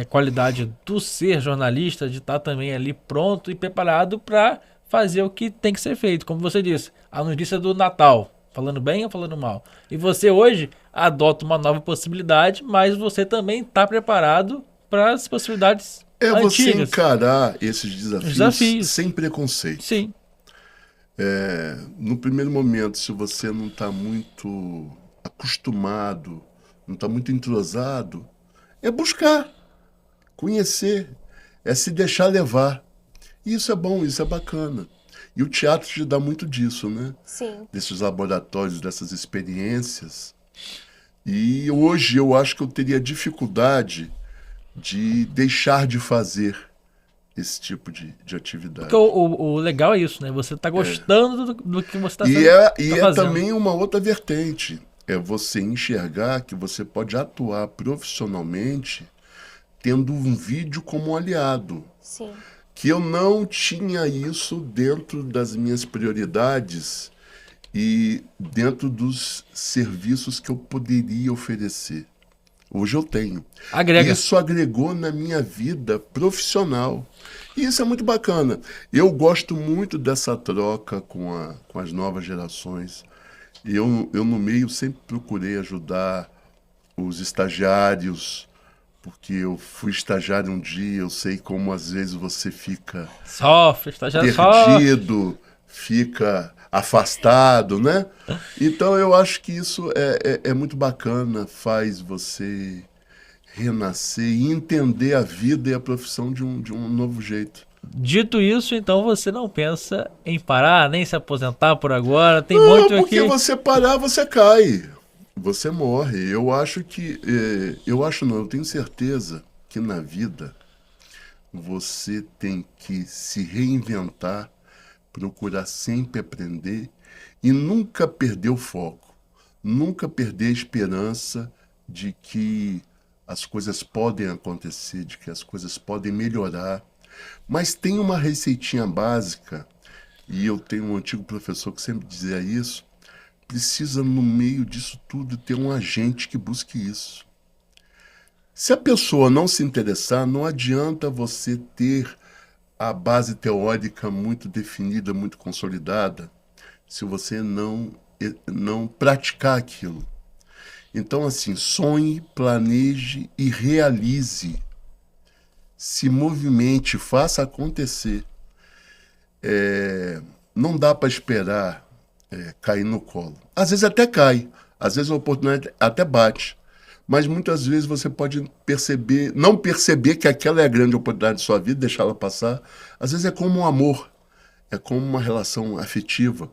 qualidade do ser jornalista, de estar também ali pronto e preparado para fazer o que tem que ser feito. Como você disse, a notícia do Natal, falando bem ou falando mal. E você hoje adota uma nova possibilidade, mas você também está preparado para as possibilidades É você antigas. encarar esses Desafios. sem preconceito. Sim, No primeiro momento, se você não está muito acostumado, não está muito entrosado, é buscar, conhecer, é se deixar levar. E isso é bom, isso é bacana. E o teatro te dá muito disso, né? Sim. Desses laboratórios, dessas experiências. E hoje eu acho que eu teria dificuldade de deixar de fazer esse tipo de atividade. porque o legal é isso, né? Você tá gostando do que você tá E tá é fazendo. também uma outra vertente. É você enxergar que você pode atuar profissionalmente tendo um vídeo como aliado. Sim. Que eu não tinha isso dentro das minhas prioridades e dentro dos serviços que eu poderia oferecer. Hoje eu tenho. Agrega. Isso agregou na minha vida profissional. E isso é muito bacana. Eu gosto muito dessa troca com as novas gerações. Eu no meio sempre procurei ajudar os estagiários, porque eu fui estagiário um dia, eu sei como às vezes você fica Sofre, estagiário sofre. perdido, fica afastado, né? Então eu acho que isso é muito bacana, faz você renascer e entender a vida e a profissão de um novo jeito. Dito isso, então você não pensa em parar, nem se aposentar por agora. Tem Não, muito porque aqui. você parar, você cai. Você morre. Eu acho que. Eu acho não, eu tenho certeza que na vida você tem que se reinventar, procurar sempre aprender e nunca perder o foco. Nunca perder a esperança de que as coisas podem acontecer, de que as coisas podem melhorar. Mas tem uma receitinha básica, e eu tenho um antigo professor que sempre dizia isso, precisa no meio disso tudo ter um agente que busque isso. Se a pessoa não se interessar, não adianta você ter a base teórica muito definida, muito consolidada, se você não praticar aquilo. Então, assim, sonhe, planeje e realize. Se movimente, faça acontecer. Não dá para esperar cair no colo. Às vezes até cai, às vezes a oportunidade até bate. Mas muitas vezes você pode não perceber que aquela é a grande oportunidade de sua vida, deixá-la passar. Às vezes é como um amor, é como uma relação afetiva.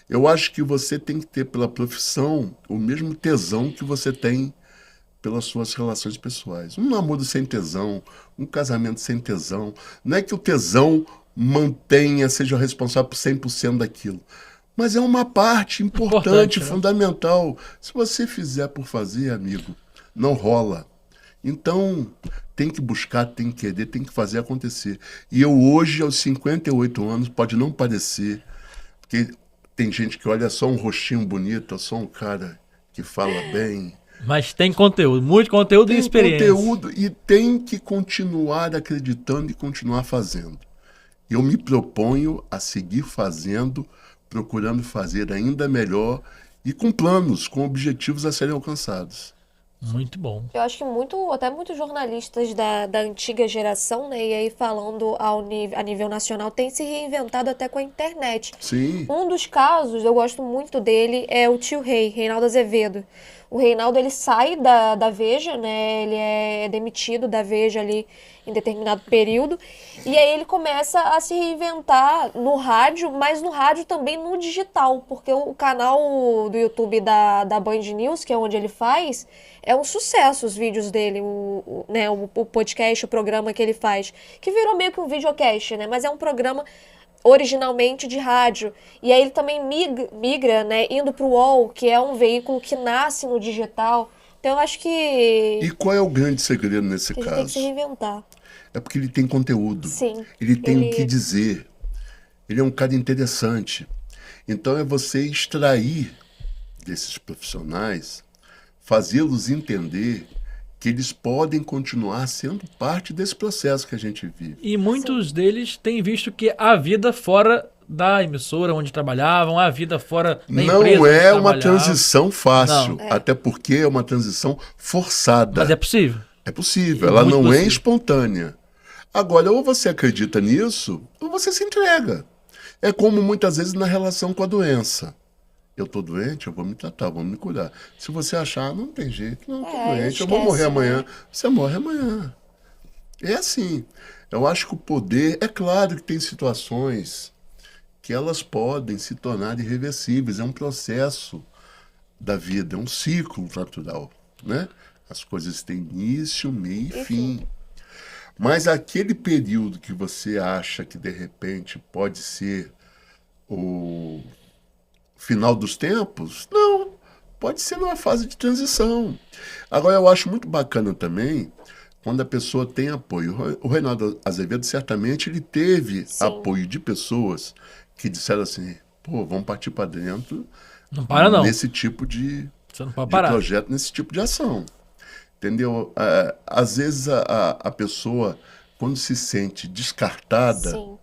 Eu acho que você tem que ter pela profissão o mesmo tesão que você tem pelas suas relações pessoais. Um namoro sem tesão, um casamento sem tesão. Não é que o tesão seja responsável por 100% daquilo. Mas é uma parte importante, Importante, né? fundamental. Se você fizer por fazer, amigo, não rola. Então, tem que buscar, tem que querer, tem que fazer acontecer. E eu hoje, aos 58 anos, pode não parecer, porque tem gente que olha só um rostinho bonito, é só um cara que fala bem. Mas tem conteúdo, muito conteúdo e Tem experiência. conteúdo e tem que continuar acreditando e continuar fazendo. Eu me proponho a seguir fazendo, procurando fazer ainda melhor e com planos, com objetivos a serem alcançados. Muito bom. Eu acho que até muitos jornalistas da antiga geração, né, e aí falando a nível nacional, têm se reinventado até com a internet. Sim. Um dos casos, eu gosto muito dele, é o tio Rei, Reinaldo Azevedo. O Reinaldo, ele sai da Veja, né, ele é demitido da Veja ali em determinado período, e aí ele começa a se reinventar no rádio, mas no rádio também no digital, porque o canal do YouTube da Band News, que é onde ele faz, é um sucesso os vídeos dele, né, o podcast, o programa que ele faz, que virou meio que um videocast, né, mas é um programa originalmente de rádio. E aí ele também migra, né, indo para o UOL, que é um veículo que nasce no digital. Então eu acho E que qual é o grande segredo nesse a gente tem que se caso? reinventar. É porque ele tem conteúdo, Sim, ele tem o que ele... dizer, ele é um cara interessante. Então é você extrair desses profissionais, fazê-los entender que eles podem continuar sendo parte desse processo que a gente vive. E muitos deles têm visto que a vida fora da emissora onde trabalhavam, a vida fora da empresa Não onde é uma trabalhavam. transição fácil, Não. até porque é uma transição forçada. Mas é possível. É possível, É ela muito não é possível. espontânea. Agora, ou você acredita nisso, ou você se entrega. É como muitas vezes na relação com a doença. Eu tô doente, eu vou me tratar, vou me curar. Se você achar, não tem jeito, não, tô doente, eu vou morrer esquece, amanhã. né? Você morre amanhã. É assim. Eu acho que o poder, é claro que tem situações que elas podem se tornar irreversíveis. É um processo da vida, é um ciclo natural, né? As coisas têm início, meio e fim. Mas aquele período que você acha que de repente pode ser o final dos tempos, não. Pode ser numa fase de transição. Agora, eu acho muito bacana também quando a pessoa tem apoio. O Reinaldo Azevedo, certamente, ele teve Sim. apoio de pessoas que disseram assim, pô, vamos partir para dentro Não para, não. nesse tipo de Você não pode de parar. projeto, nesse tipo de ação. Entendeu? Às vezes a pessoa, quando se sente descartada, Sim.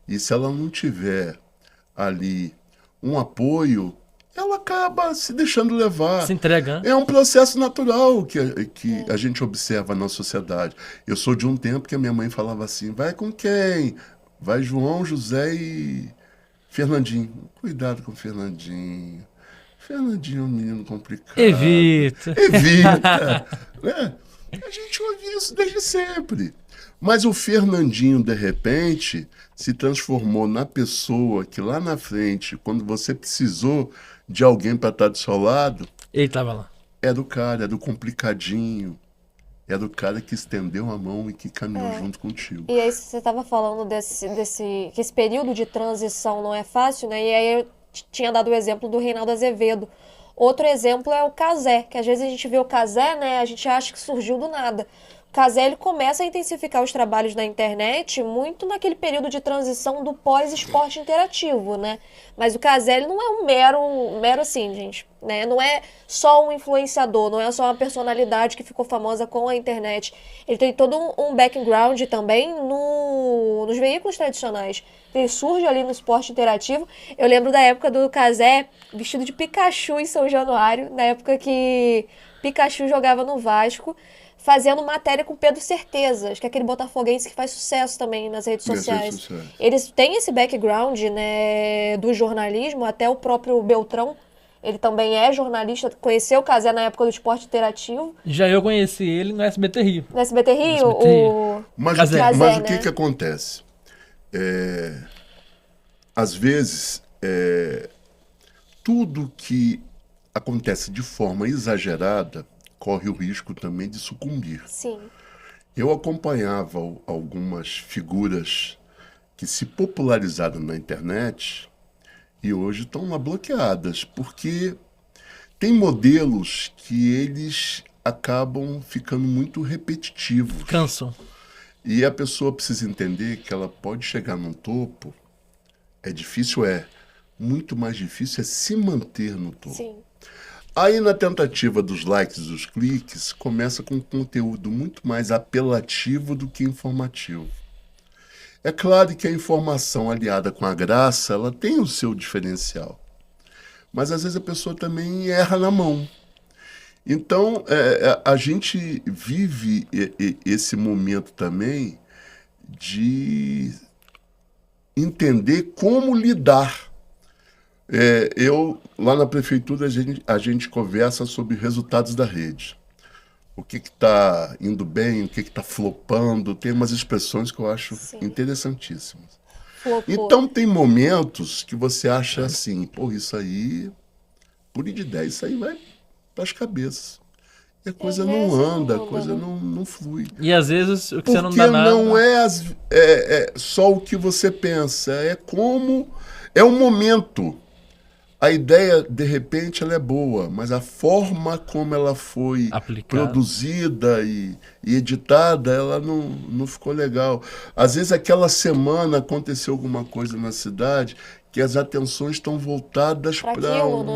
e se ela não tiver ali um apoio, ela acaba se deixando levar. Se entrega, né? É um processo natural que a gente observa na sociedade. Eu sou de um tempo que a minha mãe falava assim, vai com quem? Vai João, José e Fernandinho. Cuidado com o Fernandinho. Fernandinho é um menino complicado. Evita. Evita. Né? A gente ouve isso desde sempre. Mas o Fernandinho, de repente, se transformou na pessoa que lá na frente, quando você precisou de alguém para estar do seu lado, Ele tava lá. era o cara, era o complicadinho. Era o cara que estendeu a mão e que caminhou junto contigo. E aí você estava falando que esse período de transição não é fácil, né? E aí eu tinha dado o exemplo do Reinaldo Azevedo. Outro exemplo é o Cazé, que às vezes a gente vê o Cazé, né? A gente acha que surgiu do nada. O Cazé, ele começa a intensificar os trabalhos na internet muito naquele período de transição do pós-esporte interativo, né? Mas o Cazé, ele não é um mero assim, gente, né? Não é só um influenciador, não é só uma personalidade que ficou famosa com a internet. Ele tem todo um background também nos veículos tradicionais. Ele surge ali no esporte interativo. Eu lembro da época do Cazé vestido de Pikachu em São Januário, na época que Pikachu jogava no Vasco, fazendo matéria com Pedro Certezas, que é aquele botafoguense que faz sucesso também nas redes Nas redes sociais. sociais. Eles têm esse background, né, do jornalismo, até o próprio Beltrão, ele também é jornalista, conheceu o Cazé na época do esporte interativo. Já eu conheci ele no SBT Rio. No SBT Rio, SBT Rio. Mas, Cazé. mas o né? que acontece? Às vezes, tudo que acontece de forma exagerada corre o risco também de sucumbir. Sim, Eu acompanhava algumas figuras que se popularizaram na internet e hoje estão lá bloqueadas, porque tem modelos que eles acabam ficando muito repetitivos. Cansam. E a pessoa precisa entender que ela pode chegar num topo. É difícil, muito mais difícil é se manter no topo. sim. Aí, na tentativa dos likes, dos cliques, começa com um conteúdo muito mais apelativo do que informativo. É claro que a informação aliada com a graça, ela tem o seu diferencial. Mas, às vezes, a pessoa também erra na mão. Então, a gente vive esse momento também de entender como lidar. Lá na prefeitura, a gente conversa sobre resultados da rede. O que está indo bem, o que está flopando. Tem umas expressões que eu acho Sim. interessantíssimas. Flopou. Então, tem momentos que você acha assim, pô, isso aí, por ir de 10, isso aí vai para as cabeças. E a coisa não vezes não anda, a anda, coisa né? não flui. E às vezes o que você não Porque dá nada. não é só o que você pensa, é como... É um momento. A ideia, de repente, ela é boa, mas a forma como ela foi Aplicada. produzida e editada, ela não ficou legal. Às vezes, aquela semana aconteceu alguma coisa na cidade que as atenções estão voltadas Pra para aquilo, né?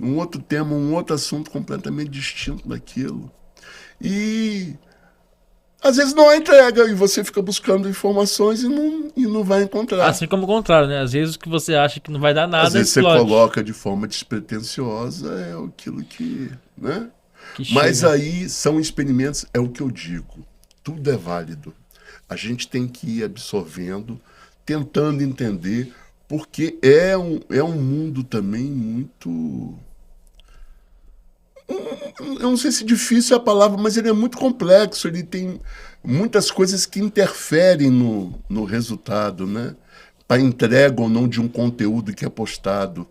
um outro tema, um outro assunto completamente distinto daquilo. E às vezes não há entrega e você fica buscando informações e não vai encontrar. Assim como o contrário, né? Às vezes o que você acha que não vai dar nada Às vezes explode. você coloca de forma despretensiosa, é aquilo que, né? Que Mas chega. aí são experimentos, é o que eu digo. Tudo é válido. A gente tem que ir absorvendo, tentando entender, porque é um mundo também muito... Eu não sei se difícil é a palavra, mas ele é muito complexo, ele tem muitas coisas que interferem no resultado, né? Para entrega ou não de um conteúdo que é postado.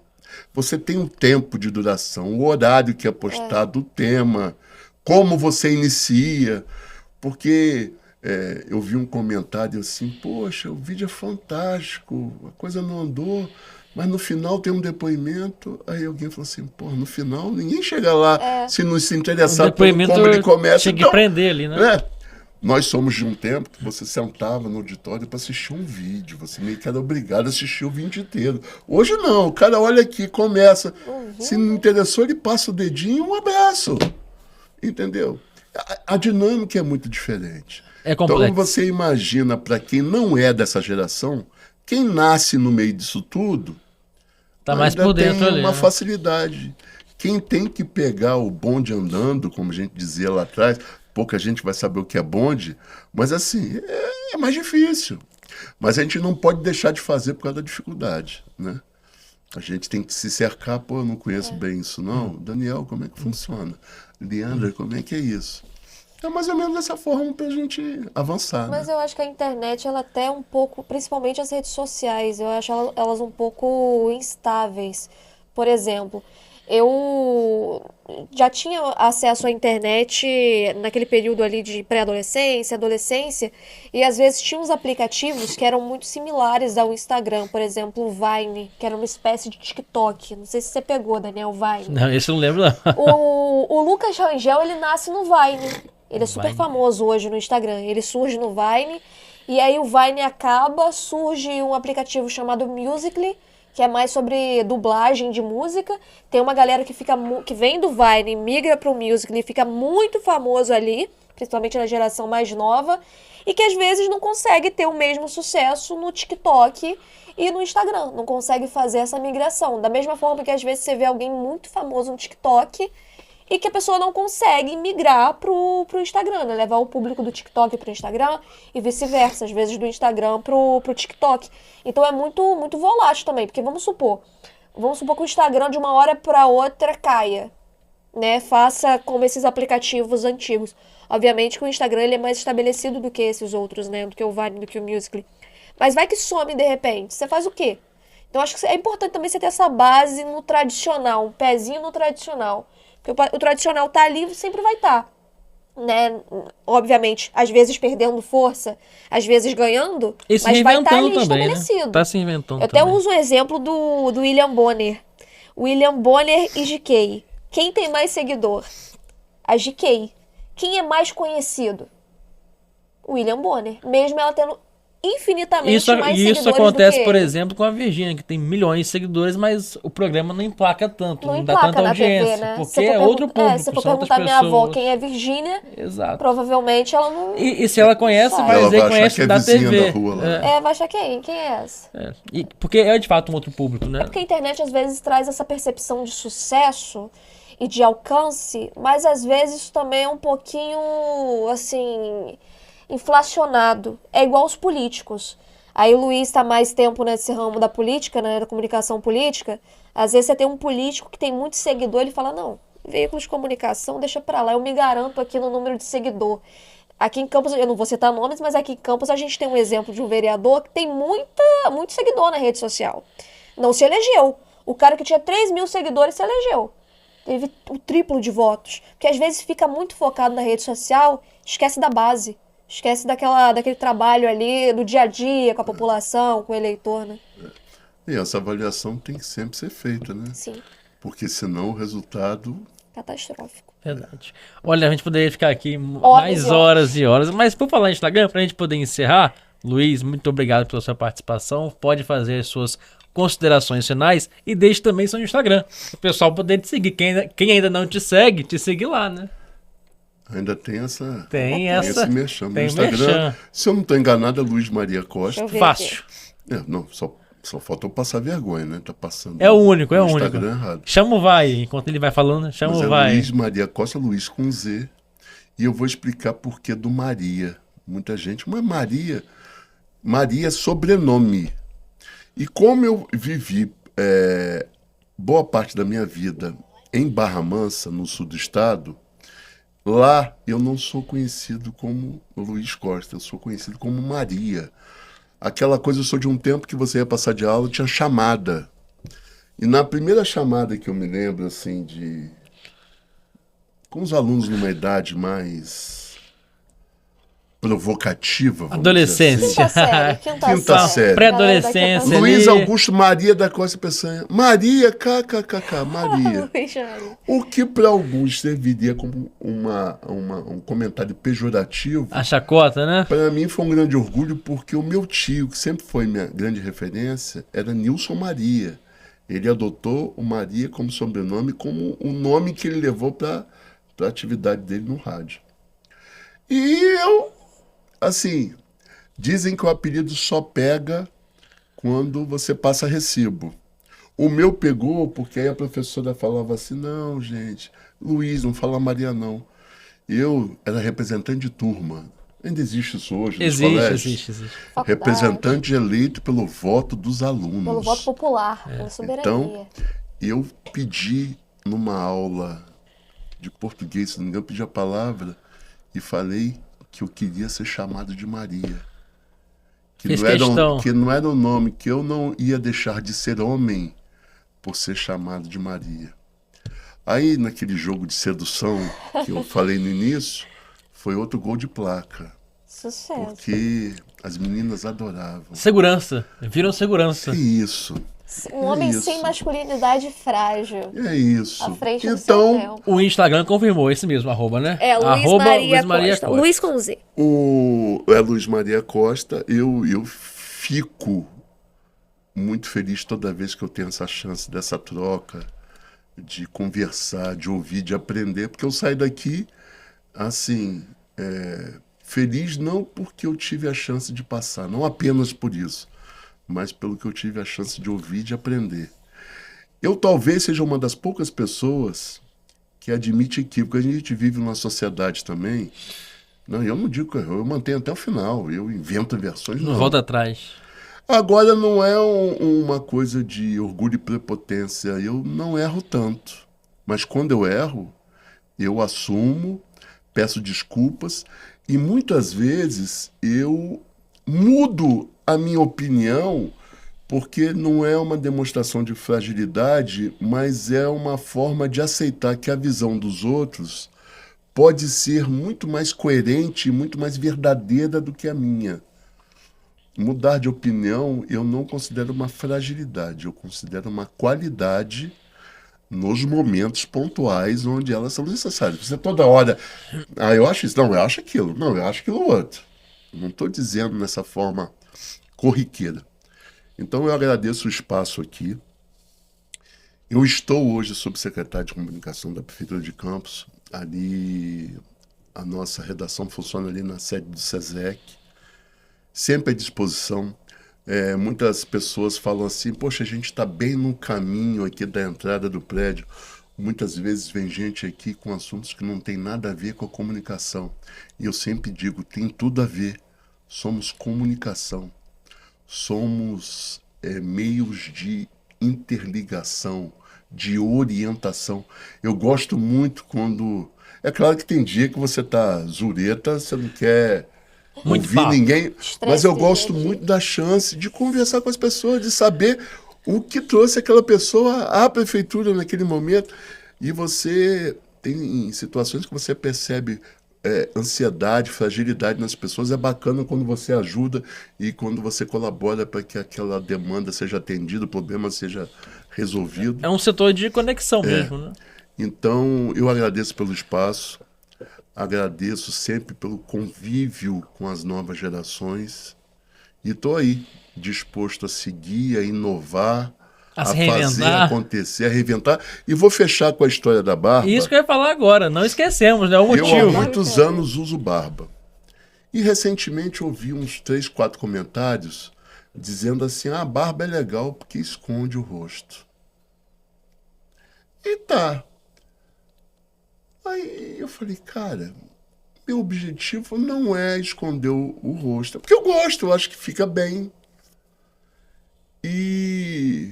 Você tem um tempo de duração, o horário que é postado, o tema, como você inicia. Porque eu vi um comentário assim, poxa, o vídeo é fantástico, a coisa não andou, mas no final tem um depoimento. Aí alguém falou assim, pô, no final ninguém chega lá se não se O interessar pelo depoimento como ele começa. tinha que Então, prender ali, né? né? Nós somos de um tempo que você sentava no auditório para assistir um vídeo. Você meio que era obrigado a assistir o vídeo inteiro. Hoje não, o cara olha aqui, começa. Se não interessou, ele passa o dedinho e um abraço. Entendeu? A dinâmica é muito diferente. É Então complexo. você imagina, para quem não é dessa geração, quem nasce no meio disso tudo, Tá mais ainda por dentro tem ali. uma né? facilidade. Quem tem que pegar o bonde andando, como a gente dizia lá atrás, pouca gente vai saber o que é bonde, mas assim, é mais difícil. Mas a gente não pode deixar de fazer por causa da dificuldade, né? A gente tem que se cercar, pô, eu não conheço bem isso não. Daniel, como é que funciona? Leandra, como é que é isso? É mais ou menos dessa forma pra gente avançar, Mas né? eu acho que a internet, ela até um pouco, principalmente as redes sociais, eu acho elas um pouco instáveis. Por exemplo, eu já tinha acesso à internet naquele período ali de pré-adolescência, adolescência, e às vezes tinha uns aplicativos que eram muito similares ao Instagram, por exemplo, o Vine, que era uma espécie de TikTok. Não sei se você pegou, Daniel, Vine. Não, esse eu não lembro, não. O Lucas Rangel, ele nasce no Vine. Ele é super Vine. famoso hoje no Instagram. Ele surge no Vine, e aí o Vine acaba, surge um aplicativo chamado Musical.ly, que é mais sobre dublagem de música. Tem uma galera que vem do Vine, migra pro Musical.ly, fica muito famoso ali, principalmente na geração mais nova, e que às vezes não consegue ter o mesmo sucesso no TikTok e no Instagram. Não consegue fazer essa migração. Da mesma forma que às vezes você vê alguém muito famoso no TikTok e que a pessoa não consegue migrar pro Instagram, né? Levar o público do TikTok pro Instagram e vice-versa, às vezes do Instagram pro TikTok. Então é muito, muito volátil também, porque vamos supor que o Instagram de uma hora para outra caia, né? Faça como esses aplicativos antigos. Obviamente que o Instagram ele é mais estabelecido do que esses outros, né? Do que o Vine, do que o Musical.ly. Mas vai que some de repente. Você faz o quê? Então acho que é importante também você ter essa base no tradicional, um pezinho no tradicional. Porque o tradicional tá ali e sempre vai estar. Né? Obviamente, às vezes perdendo força, às vezes ganhando, E se mas vai estar reinventando ali também, né? estabelecido. Tá se inventando Eu até também. uso o exemplo do William Bonner. William Bonner e GK. Quem tem mais seguidor? A GK. Quem é mais conhecido? William Bonner. Mesmo ela tendo infinitamente Isso, mais isso seguidores acontece, do que por ele. exemplo, com a Virgínia, que tem milhões de seguidores, mas o programa não emplaca tanto, Não não dá emplaca tanta na audiência, TV, né? porque é outro público, se for são outras perguntar à minha avó pessoas. quem é Virgínia, Exato. provavelmente ela não E se ela conhece, sabe. vai Ela dizer vai que achar conhece que é da vizinha TV. da rua lá. vai achar quem? Quem é essa? Porque é de fato um outro público, né? Porque a internet às vezes traz essa percepção de sucesso e de alcance, mas às vezes também é um pouquinho, assim, inflacionado. É igual os políticos. Aí o Luiz está mais tempo nesse ramo da política, né, da comunicação política. Às vezes você tem um político que tem muito seguidor, ele fala, não, veículo de comunicação, deixa pra lá, eu me garanto aqui no número de seguidor. Aqui em Campos, eu não vou citar nomes, mas aqui em Campos a gente tem um exemplo de um vereador que tem muito seguidor na rede social. Não se elegeu. O cara que tinha 3 mil seguidores se elegeu. Teve o triplo de votos. Porque às vezes fica muito focado na rede social, esquece da base. Esquece daquele trabalho ali do dia a dia com a população, com o eleitor, né? E essa avaliação tem que sempre ser feita, né? Sim, Porque senão o resultado... catastrófico. Verdade. Olha, a gente poderia ficar aqui Horas mais e horas e horas, mas por falar em Instagram, pra gente poder encerrar, Luiz, muito obrigado pela sua participação. Pode fazer as suas considerações finais e deixe também seu Instagram. O pessoal poder te seguir. Quem ainda não te segue, te segue lá, né? Ainda tem essa... Tem essa. esse merchan. Tem Meu Instagram, merchan. se eu não estou enganado, é Luiz Maria Costa. Deixa eu ver Fácil. Não, só falta eu passar vergonha, né? Tá passando É o único, é o no único. Instagram errado. Chama o vai, enquanto ele vai falando, chama Mas o é vai. Luiz Maria Costa, Luiz com Z. E eu vou explicar por que do Maria. Muita gente, mas Maria é sobrenome. E como eu vivi boa parte da minha vida em Barra Mansa, no sul do estado, lá eu não sou conhecido como Luiz Costa, eu sou conhecido como Maria. Aquela coisa, eu sou de um tempo que você ia passar de aula, tinha chamada. E na primeira chamada que eu me lembro, assim, com os alunos numa idade mais provocativa, vamos Adolescência. dizer assim. Quinta série. série. Pré-adolescência. Luiz ali. Augusto Maria da Costa Peçanha. Maria, kkkk, Maria. O que para alguns serviria como um comentário pejorativo, A chacota, né? para mim foi um grande orgulho, porque o meu tio, que sempre foi minha grande referência, era Nilson Maria. Ele adotou o Maria como sobrenome, como o nome que ele levou para a atividade dele no rádio. E eu, assim, dizem que o apelido só pega quando você passa recibo. O meu pegou porque aí a professora falava assim, não, gente, Luiz, não fala Maria, não. Eu era representante de turma. Ainda existe isso hoje nos colégios. Existe. Representante eleito pelo voto dos alunos. Pelo voto popular, pela soberania. Então, eu pedi numa aula de português, se não me engano, eu pedi a palavra e falei que eu queria ser chamado de Maria. Fiz questão. Que não era um nome, que eu não ia deixar de ser homem por ser chamado de Maria. Aí, naquele jogo de sedução que eu falei no início, foi outro gol de placa. Sucesso. Porque as meninas adoravam. Segurança. Viram segurança. É isso. Um homem isso. sem masculinidade frágil. É isso. À frente do seu Então, tempo. O Instagram confirmou esse mesmo, arroba, né? É, Luiz Arroba Maria Luiz Maria Costa. Costa. Luiz com Z. Luiz Maria Costa, eu fico muito feliz toda vez que eu tenho essa chance dessa troca, de conversar, de ouvir, de aprender, porque eu saio daqui, assim, feliz não porque eu tive a chance de passar, não apenas por isso, mas pelo que eu tive a chance de ouvir e de aprender. Eu talvez seja uma das poucas pessoas que admite equívoco. A gente vive numa sociedade também. Não, eu não digo que eu mantenho até o final, eu invento versões, não. Volta atrás. Agora não é uma coisa de orgulho e prepotência, eu não erro tanto. Mas quando eu erro, eu assumo, peço desculpas e muitas vezes eu mudo a minha opinião, porque não é uma demonstração de fragilidade, mas é uma forma de aceitar que a visão dos outros pode ser muito mais coerente e muito mais verdadeira do que a minha. Mudar de opinião eu não considero uma fragilidade, eu considero uma qualidade nos momentos pontuais onde elas são necessárias. Você toda hora, eu acho isso, não, eu acho aquilo, não, eu acho aquilo outro. Eu não estou dizendo nessa forma corriqueira. Então eu agradeço o espaço aqui. Eu estou hoje subsecretário de comunicação da Prefeitura de Campos. Ali a nossa redação funciona ali na sede do SESEC. Sempre à disposição. Muitas pessoas falam assim, poxa, a gente está bem no caminho aqui da entrada do prédio. Muitas vezes vem gente aqui com assuntos que não tem nada a ver com a comunicação. E eu sempre digo, tem tudo a ver. Somos comunicação. Somos meios de interligação, de orientação. Eu gosto muito quando... É claro que tem dia que você tá zureta, você não quer Muito ouvir papo. ninguém, Estresse mas eu do gosto dia a dia. muito da chance de conversar com as pessoas, de saber o que trouxe aquela pessoa à prefeitura naquele momento. E você tem situações que você percebe ansiedade, fragilidade nas pessoas. É bacana quando você ajuda e quando você colabora para que aquela demanda seja atendida, o problema seja resolvido. É um setor de conexão mesmo, né? Então, eu agradeço pelo espaço, agradeço sempre pelo convívio com as novas gerações e estou aí, disposto a seguir, a inovar, A se fazer reinventar. acontecer, a reinventar. E vou fechar com a história da barba. Isso que eu ia falar agora, não esquecemos, né? O Eu há motivo. muitos anos uso barba. E recentemente ouvi uns 3, 4 comentários dizendo assim, a barba é legal porque esconde o rosto. E tá. Aí eu falei, cara, meu objetivo não é esconder o rosto. É porque eu gosto, eu acho que fica bem. E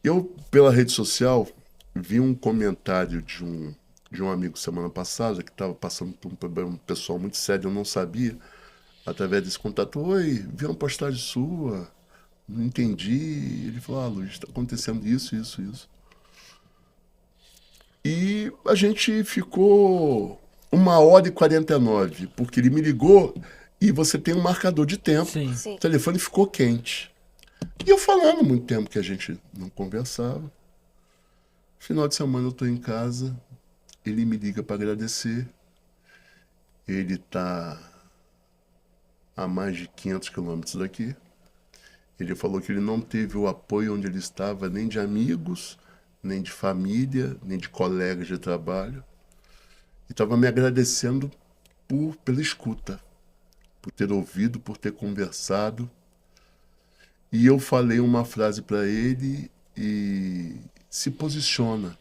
eu, pela rede social, vi um comentário de um amigo semana passada que estava passando por um problema pessoal muito sério, eu não sabia. Através desse contato, oi, vi uma postagem sua, não entendi. Ele falou, Luiz, está acontecendo isso, isso, isso. E a gente ficou 1h49, porque ele me ligou e você tem um marcador de tempo. Sim. Sim. O telefone ficou quente. E eu falando muito tempo que a gente não conversava. Final de semana eu estou em casa, ele me liga para agradecer. Ele está a mais de 500 quilômetros daqui. Ele falou que ele não teve o apoio onde ele estava, nem de amigos, nem de família, nem de colegas de trabalho. E estava me agradecendo pela escuta, por ter ouvido, por ter conversado. E eu falei uma frase para ele e se posiciona.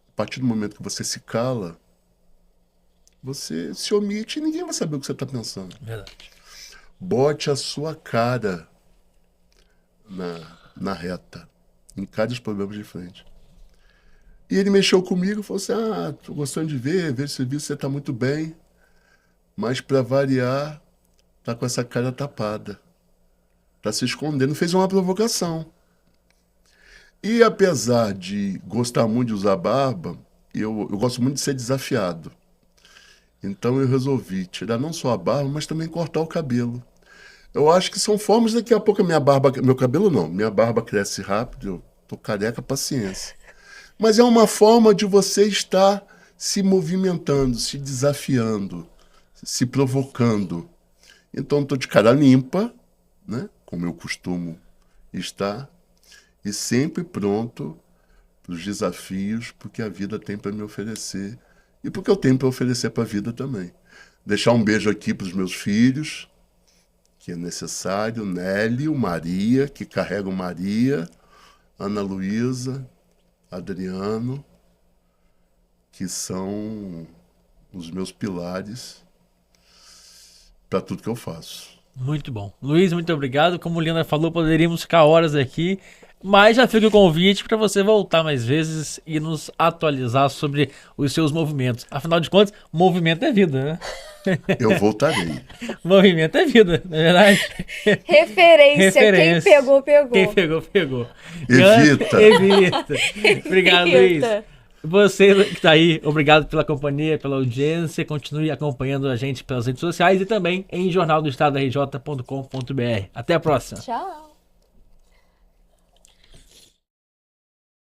A partir do momento que você se cala, você se omite e ninguém vai saber o que você está pensando. Verdade. Bote a sua cara na reta. Encare os problemas de frente. E ele mexeu comigo e falou assim, tô gostando de ver esse vídeo, você está muito bem, mas para variar, tá com essa cara tapada. Tá se escondendo. Fez uma provocação. E apesar de gostar muito de usar barba, eu gosto muito de ser desafiado. Então eu resolvi tirar não só a barba, mas também cortar o cabelo. Eu acho que são formas, daqui a pouco meu cabelo não, minha barba cresce rápido, eu tô careca, paciência. Mas é uma forma de você estar se movimentando, se desafiando, se provocando. Então estou de cara limpa, né, como eu costumo estar, e sempre pronto para os desafios, porque a vida tem para me oferecer, e porque eu tenho para oferecer para a vida também. Deixar um beijo aqui para os meus filhos, que é necessário, Nélio, Maria, que carregam Maria, Ana Luísa, Adriano, que são os meus pilares para tudo que eu faço. Muito bom. Luiz, muito obrigado. Como o Lina falou, poderíamos ficar horas aqui, mas já fica o convite para você voltar mais vezes e nos atualizar sobre os seus movimentos. Afinal de contas, movimento é vida, né? Eu voltarei. Movimento é vida, não é verdade? Referência. Quem pegou, pegou. Quem pegou, pegou. Evita. Evita. Obrigado, Luiz. Evita. Você que está aí, obrigado pela companhia, pela audiência. Continue acompanhando a gente pelas redes sociais e também em jornaldoestado.rj.com.br. Até a próxima. Tchau.